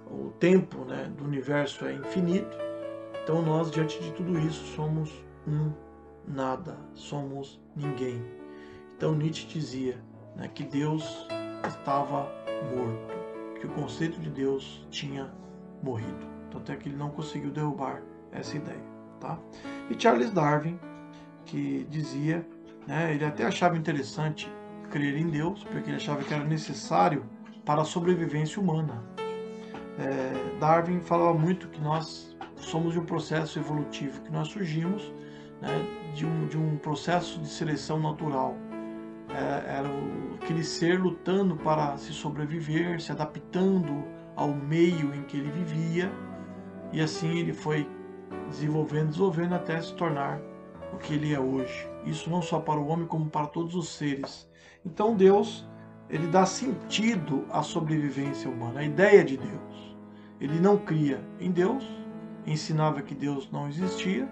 o tempo, né, do universo é infinito. Então nós, diante de tudo isso, somos nada, somos ninguém. Então Nietzsche dizia, né, que Deus estava morto, que o conceito de Deus tinha morrido. Tanto é que ele não conseguiu derrubar essa ideia. Tá? E Charles Darwin, que dizia, né, ele até achava interessante crer em Deus, porque ele achava que era necessário para a sobrevivência humana. Darwin falava muito que nós somos de um processo evolutivo, que nós surgimos né, de um processo de seleção natural. Era aquele ser lutando para se sobreviver, se adaptando ao meio em que ele vivia, e assim ele foi desenvolvendo até se tornar o que ele é hoje. Isso não só para o homem, como para todos os seres. Então Deus, ele dá sentido à sobrevivência humana, a ideia de Deus. Ele não cria em Deus, ensinava que Deus não existia,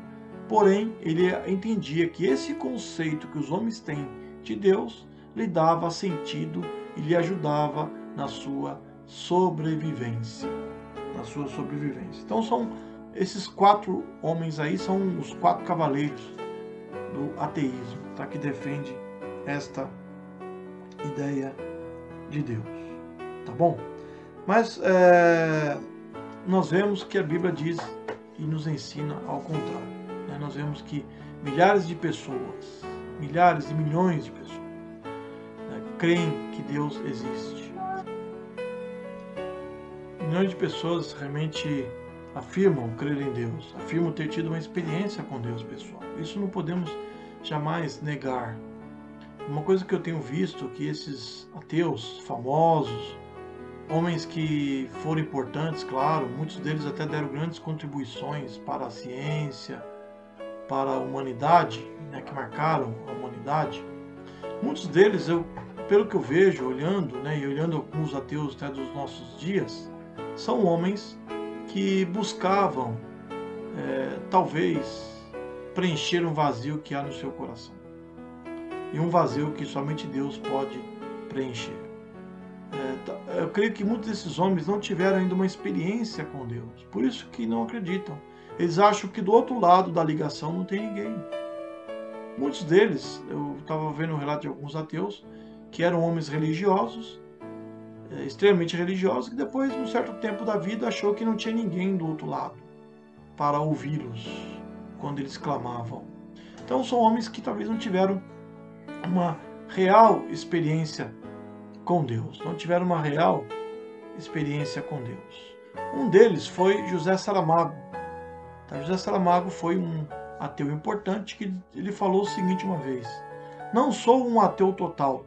porém ele entendia que esse conceito que os homens têm de Deus lhe dava sentido e lhe ajudava na sua sobrevivência. Então são esses 4 homens aí, são os 4 cavaleiros do ateísmo, tá? Que defende esta ideia de Deus, tá bom? Mas nós vemos que a Bíblia diz e nos ensina ao contrário, né? Nós vemos que milhares de pessoas, milhares e milhões de pessoas, né, creem que Deus existe. Milhões de pessoas realmente afirmam crer em Deus, afirmam ter tido uma experiência com Deus, pessoal. Isso não podemos jamais negar. Uma coisa que eu tenho visto que esses ateus famosos, homens que foram importantes, claro, muitos deles até deram grandes contribuições para a ciência, para a humanidade, né, que marcaram a humanidade. Muitos deles, pelo que eu vejo, olhando, né, e olhando alguns ateus até dos nossos dias, são homens que buscavam, talvez, preencher um vazio que há no seu coração. E um vazio que somente Deus pode preencher. Eu creio que muitos desses homens não tiveram ainda uma experiência com Deus. Por isso que não acreditam. Eles acham que do outro lado da ligação não tem ninguém. Muitos deles, eu estava vendo um relato de alguns ateus, que eram homens religiosos, extremamente religiosos, que depois, num certo tempo da vida, achou que não tinha ninguém do outro lado para ouvi-los quando eles clamavam. Então são homens que talvez não tiveram uma real experiência com Deus, não tiveram uma real experiência com Deus. Um deles foi José Saramago. José Saramago foi um ateu importante que ele falou o seguinte uma vez: não sou um ateu total.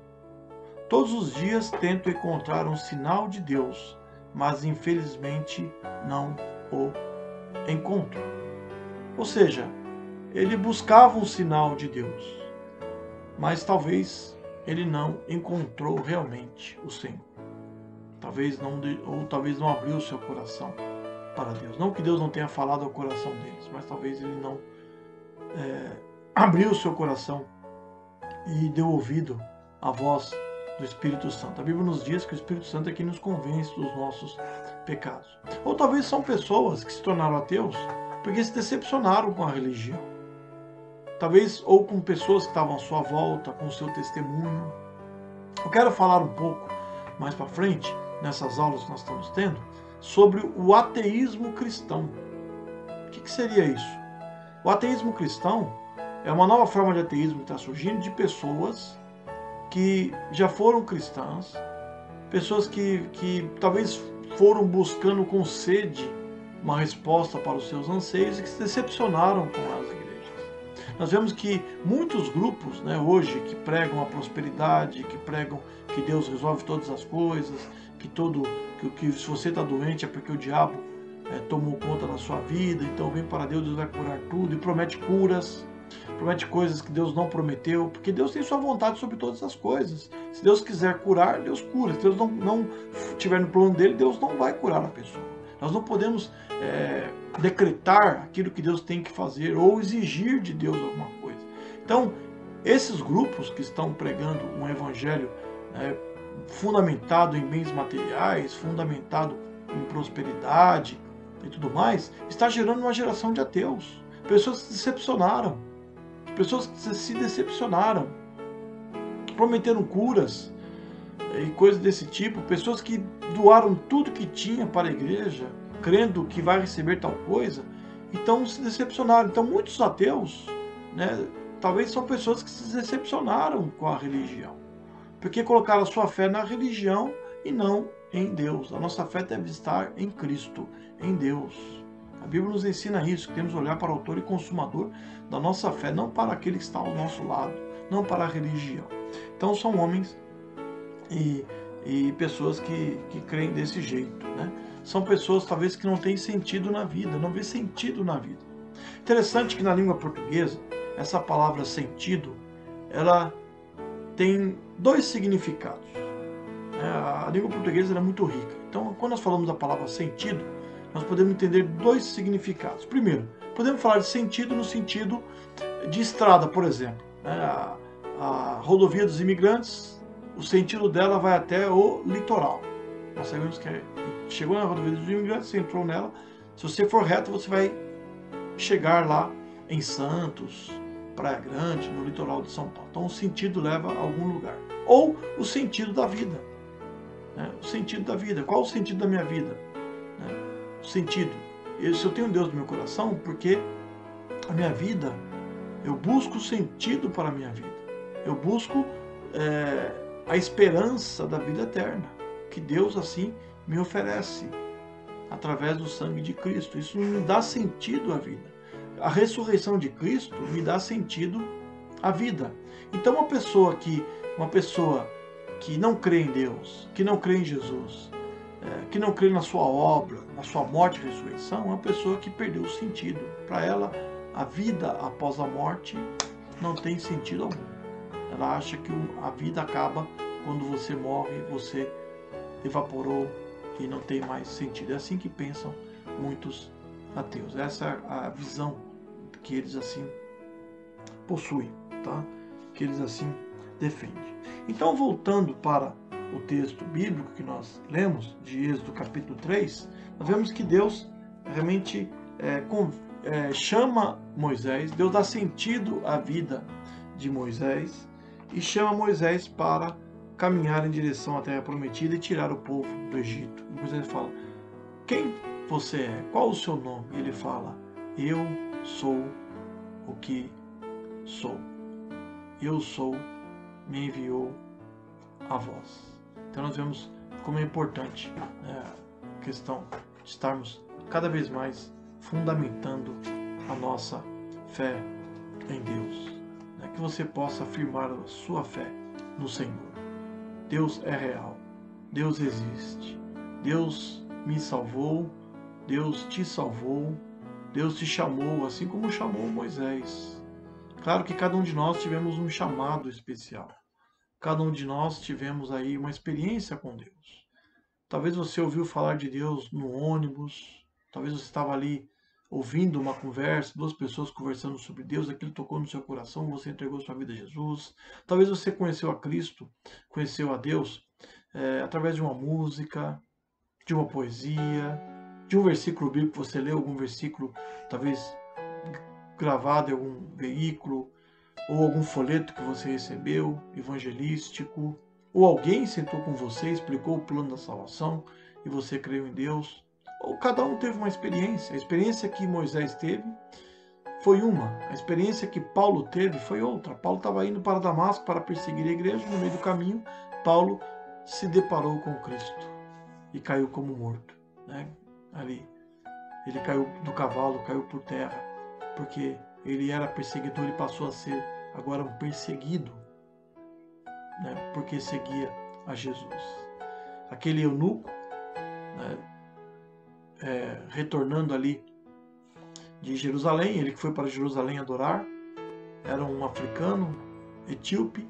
Todos os dias tento encontrar um sinal de Deus, mas infelizmente não o encontro. Ou seja, ele buscava um sinal de Deus, mas talvez ele não encontrou realmente o Senhor. Talvez não abriu o seu coração para Deus. Não que Deus não tenha falado ao coração deles, mas talvez ele não abriu o seu coração e deu ouvido à voz do Espírito Santo. A Bíblia nos diz que o Espírito Santo é quem nos convence dos nossos pecados. Ou talvez são pessoas que se tornaram ateus porque se decepcionaram com a religião. Talvez ou com pessoas que estavam à sua volta, com o seu testemunho. Eu quero falar um pouco mais para frente, nessas aulas que nós estamos tendo, sobre o ateísmo cristão. O que seria isso? O ateísmo cristão é uma nova forma de ateísmo que está surgindo de pessoas que já foram cristãs, pessoas que talvez foram buscando com sede uma resposta para os seus anseios e que se decepcionaram com as igrejas. Nós vemos que muitos grupos, né, hoje, que pregam a prosperidade, que pregam que Deus resolve todas as coisas, que se você está doente é porque o diabo tomou conta da sua vida, então vem para Deus, Deus vai curar tudo, e promete curas, promete coisas que Deus não prometeu, porque Deus tem sua vontade sobre todas as coisas. Se Deus quiser curar, Deus cura. Se Deus não estiver no plano dele, Deus não vai curar a pessoa. Nós não podemos decretar aquilo que Deus tem que fazer ou exigir de Deus alguma coisa. Então, esses grupos que estão pregando um evangelho fundamentado em bens materiais, fundamentado em prosperidade e tudo mais, está gerando uma geração de ateus. Pessoas que se decepcionaram. Pessoas que se decepcionaram. Prometeram curas e coisas desse tipo. Pessoas que doaram tudo que tinha para a igreja, crendo que vai receber tal coisa, então se decepcionaram. Então muitos ateus, né, talvez são pessoas que se decepcionaram com a religião, porque colocaram a sua fé na religião e não em Deus. A nossa fé deve estar em Cristo, em Deus. A Bíblia nos ensina isso, que temos que olhar para o autor e consumador da nossa fé, não para aquele que está ao nosso lado, não para a religião. Então são homens e pessoas que creem desse jeito, né? São pessoas talvez que não têm sentido na vida, não vê sentido na vida. Interessante que na língua portuguesa, essa palavra sentido, ela tem dois significados. A língua portuguesa é muito rica. Então, quando nós falamos da palavra sentido, nós podemos entender dois significados. Primeiro, podemos falar de sentido no sentido de estrada, por exemplo. A rodovia dos imigrantes, o sentido dela vai até o litoral. Nós sabemos que chegou na rodovia dos imigrantes, você entrou nela, se você for reto, você vai chegar lá em Santos, Praia Grande, no litoral de São Paulo. Então o sentido leva a algum lugar. Ou o sentido da vida. O sentido da vida. Qual o sentido da minha vida? O sentido. Se eu tenho Deus no meu coração, porque a minha vida, eu busco sentido para a minha vida. Eu busco a esperança da vida eterna, que Deus assim me oferece através do sangue de Cristo. Isso me dá sentido à vida. A ressurreição de Cristo me dá sentido à vida. Então uma pessoa que não crê em Deus, que não crê em Jesus, que não crê na sua obra, na sua morte e ressurreição, é uma pessoa que perdeu o sentido. Para ela, a vida após a morte não tem sentido algum. Ela acha que a vida acaba quando você morre, você evaporou e não tem mais sentido. É assim que pensam muitos ateus. Essa é a visão que eles assim possuem, tá? Que eles assim defendem. Então, voltando para o texto bíblico que nós lemos, de Êxodo capítulo 3, nós vemos que Deus realmente chama Moisés, Deus dá sentido à vida de Moisés e chama Moisés para caminhar em direção à terra prometida e tirar o povo do Egito. E Moisés fala: quem você é? Qual o seu nome? E ele fala: eu sou o que sou. Eu sou, me enviou a vós. Então nós vemos como é importante a questão de estarmos cada vez mais fundamentando a nossa fé em Deus. Que você possa afirmar a sua fé no Senhor. Deus é real. Deus existe. Deus me salvou. Deus te salvou. Deus te chamou, assim como chamou Moisés. Claro que cada um de nós tivemos um chamado especial. Cada um de nós tivemos aí uma experiência com Deus. Talvez você ouviu falar de Deus no ônibus. Talvez você estava ali ouvindo uma conversa, duas pessoas conversando sobre Deus, aquilo tocou no seu coração, você entregou sua vida a Jesus. Talvez você conheceu a Cristo, conheceu a Deus, através de uma música, de uma poesia, de um versículo bíblico que você leu, algum versículo talvez gravado em algum veículo, ou algum folheto que você recebeu, evangelístico, ou alguém sentou com você, explicou o plano da salvação e você creu em Deus. Ou cada um teve uma experiência. A experiência que Moisés teve foi uma. A experiência que Paulo teve foi outra. Paulo estava indo para Damasco para perseguir a igreja. No meio do caminho, Paulo se deparou com Cristo e caiu como morto. Ali, ele caiu do cavalo, caiu por terra, porque ele era perseguidor e passou a ser agora um perseguido, porque seguia a Jesus. Aquele eunuco, retornando ali de Jerusalém, ele que foi para Jerusalém adorar, era um africano, etíope,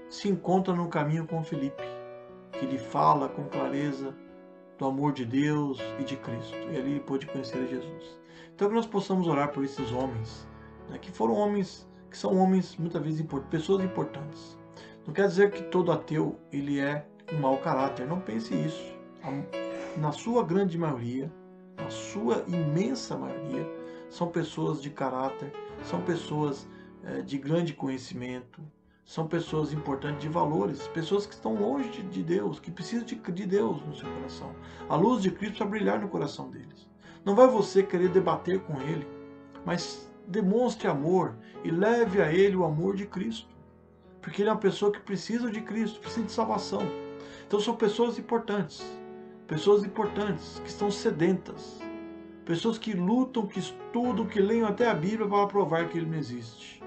se encontra no caminho com Filipe, que lhe fala com clareza do amor de Deus e de Cristo, e ali ele pôde conhecer a Jesus. Então que nós possamos orar por esses homens, que foram homens, que são homens muitas vezes pessoas importantes. Não quer dizer que todo ateu ele é um mau caráter, não pense isso. Na sua grande maioria, a sua imensa maioria, são pessoas de caráter, são pessoas de grande conhecimento, são pessoas importantes de valores, pessoas que estão longe de Deus, que precisam de Deus no seu coração. A luz de Cristo precisa brilhar no coração deles. Não vai você querer debater com ele, mas demonstre amor e leve a ele o amor de Cristo, porque ele é uma pessoa que precisa de Cristo, precisa de salvação. Então são pessoas importantes que estão sedentas, pessoas que lutam, que estudam, que leem até a Bíblia para provar que Ele não existe.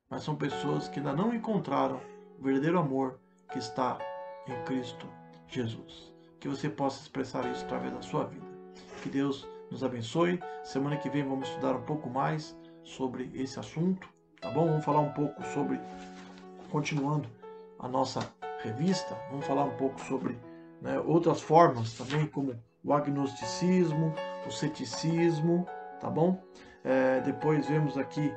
Mas são pessoas que ainda não encontraram o verdadeiro amor que está em Cristo Jesus. Que você possa expressar isso através da sua vida. Que Deus nos abençoe. Semana que vem vamos estudar um pouco mais sobre esse assunto, tá bom? Vamos falar um pouco sobre, continuando a nossa revista, vamos falar um pouco sobre, né, outras formas também, como o agnosticismo, o ceticismo, tá bom? Depois vemos aqui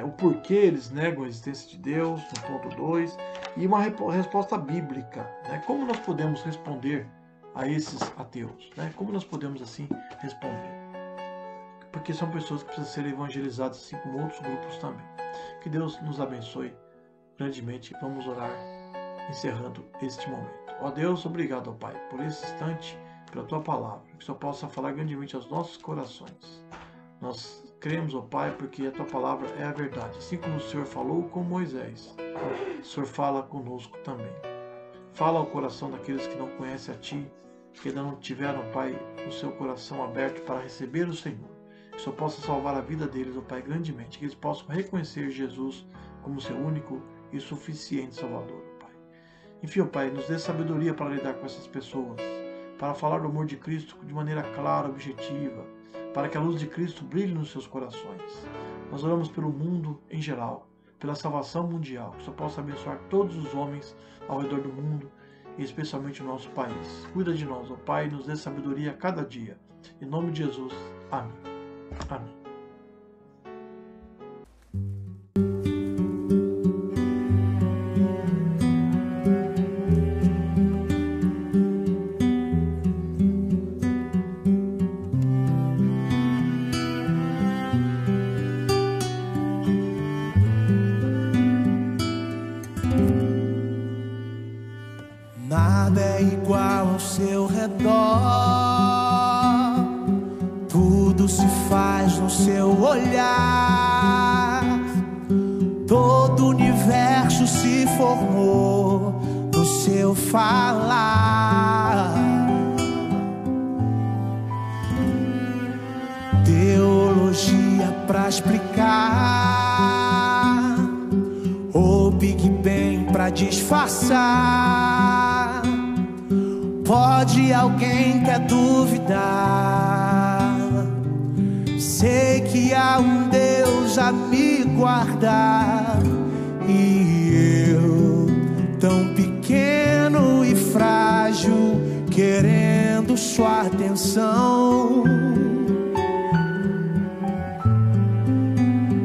o porquê eles negam a existência de Deus, no ponto 2, e uma resposta bíblica, né? Como nós podemos responder a esses ateus, né? Como nós podemos assim responder? Porque são pessoas que precisam ser evangelizadas, assim como outros grupos também. Que Deus nos abençoe grandemente. Vamos orar encerrando este momento. Ó Deus, obrigado, ó Pai, por esse instante, pela Tua palavra, que o Senhor possa falar grandemente aos nossos corações. Nós cremos, ó Pai, porque a Tua palavra é a verdade. Assim como o Senhor falou com Moisés, o Senhor fala conosco também. Fala ao coração daqueles que não conhecem a Ti, que ainda não tiveram, Pai, o seu coração aberto para receber o Senhor. Que o Senhor possa salvar a vida deles, ó Pai, grandemente. Que eles possam reconhecer Jesus como seu único e suficiente Salvador, ó Pai. Enfim, ó Pai, nos dê sabedoria para lidar com essas pessoas, para falar do amor de Cristo de maneira clara, objetiva, para que a luz de Cristo brilhe nos seus corações. Nós oramos pelo mundo em geral, pela salvação mundial, que o Senhor possa abençoar todos os homens ao redor do mundo, e especialmente o nosso país. Cuida de nós, ó Pai, e nos dê sabedoria a cada dia. Em nome de Jesus. Amém. Amém. Nada é igual ao seu redor, tudo se faz no seu olhar, todo o universo se formou no seu falar. Teologia pra explicar, ou Big Bang pra disfarçar. Pode alguém quer duvidar? Sei que há um Deus a me guardar, e eu, tão pequeno e frágil, querendo sua atenção.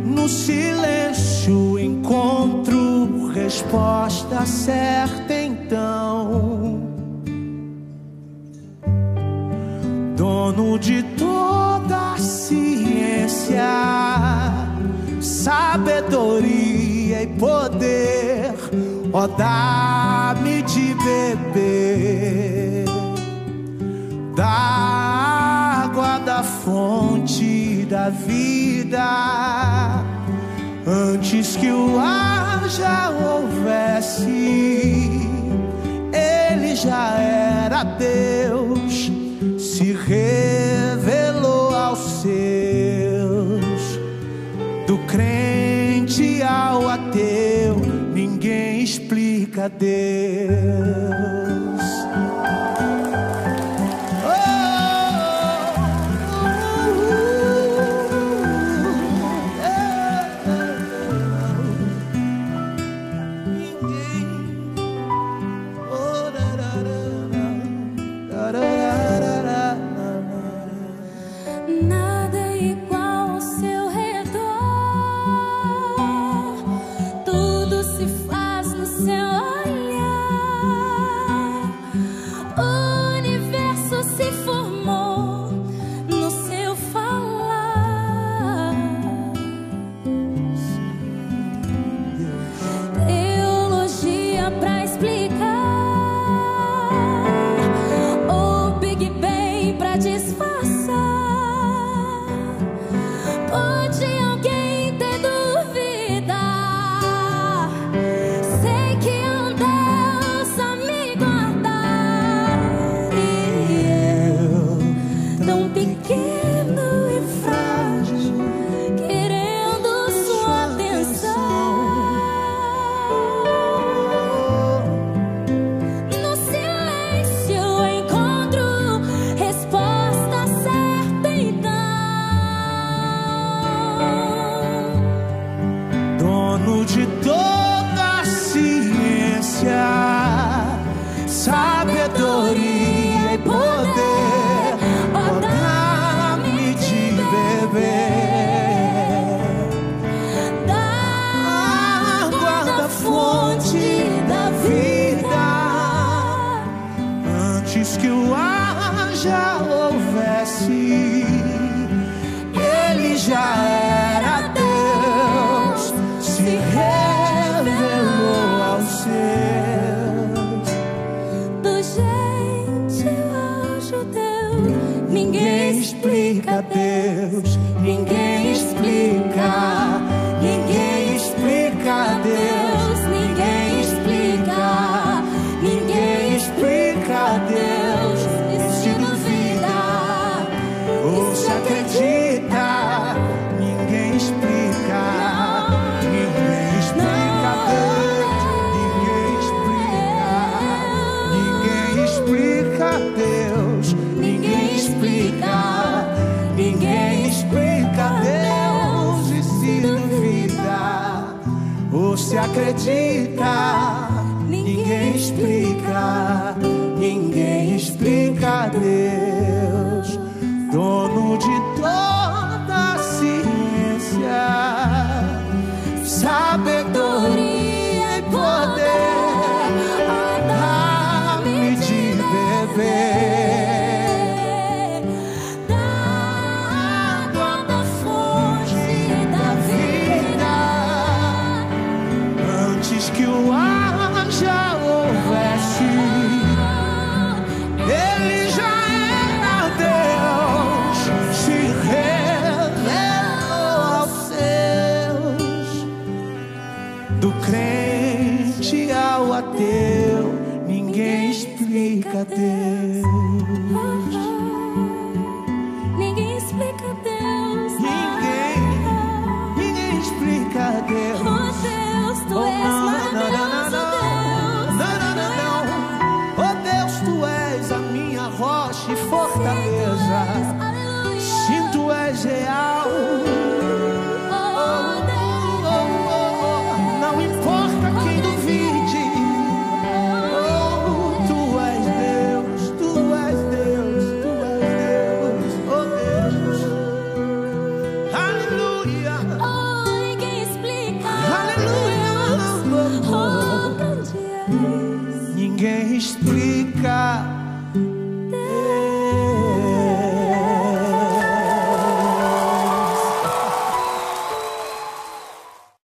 No silêncio encontro resposta certa então. Dono de toda a ciência, sabedoria e poder, ó, dá-me de beber da água da fonte da vida. Antes que o ar já houvesse, Ele já era Deus, se revelou aos seus. Do crente ao ateu, ninguém explica Deus. Tudo se faz no seu olhar. sabedoria e poder, ó, dá-me de beber da água da fonte da vida, antes que o ar já houvesse, ele já era Deus, se revelou aos seus. Do gentil ao judeu, ninguém explica Deus, ninguém explica, ninguém explica Deus, ninguém explica, ninguém explica Deus, e se duvida ou se acredita, ninguém explica, ninguém explica Deus, ninguém explica, ninguém explica Deus, ninguém explica, ninguém explica Deus, e se duvida ou se acredita, ninguém explica, ninguém explica Deus, dono de toda a ciência, sabedoria e poder, dá-me de beber da água da fonte da vida, antes que o ar já houvesse, ele já era Deus, se revelou aos seus. Do crente ao ateu, ninguém explica Deus.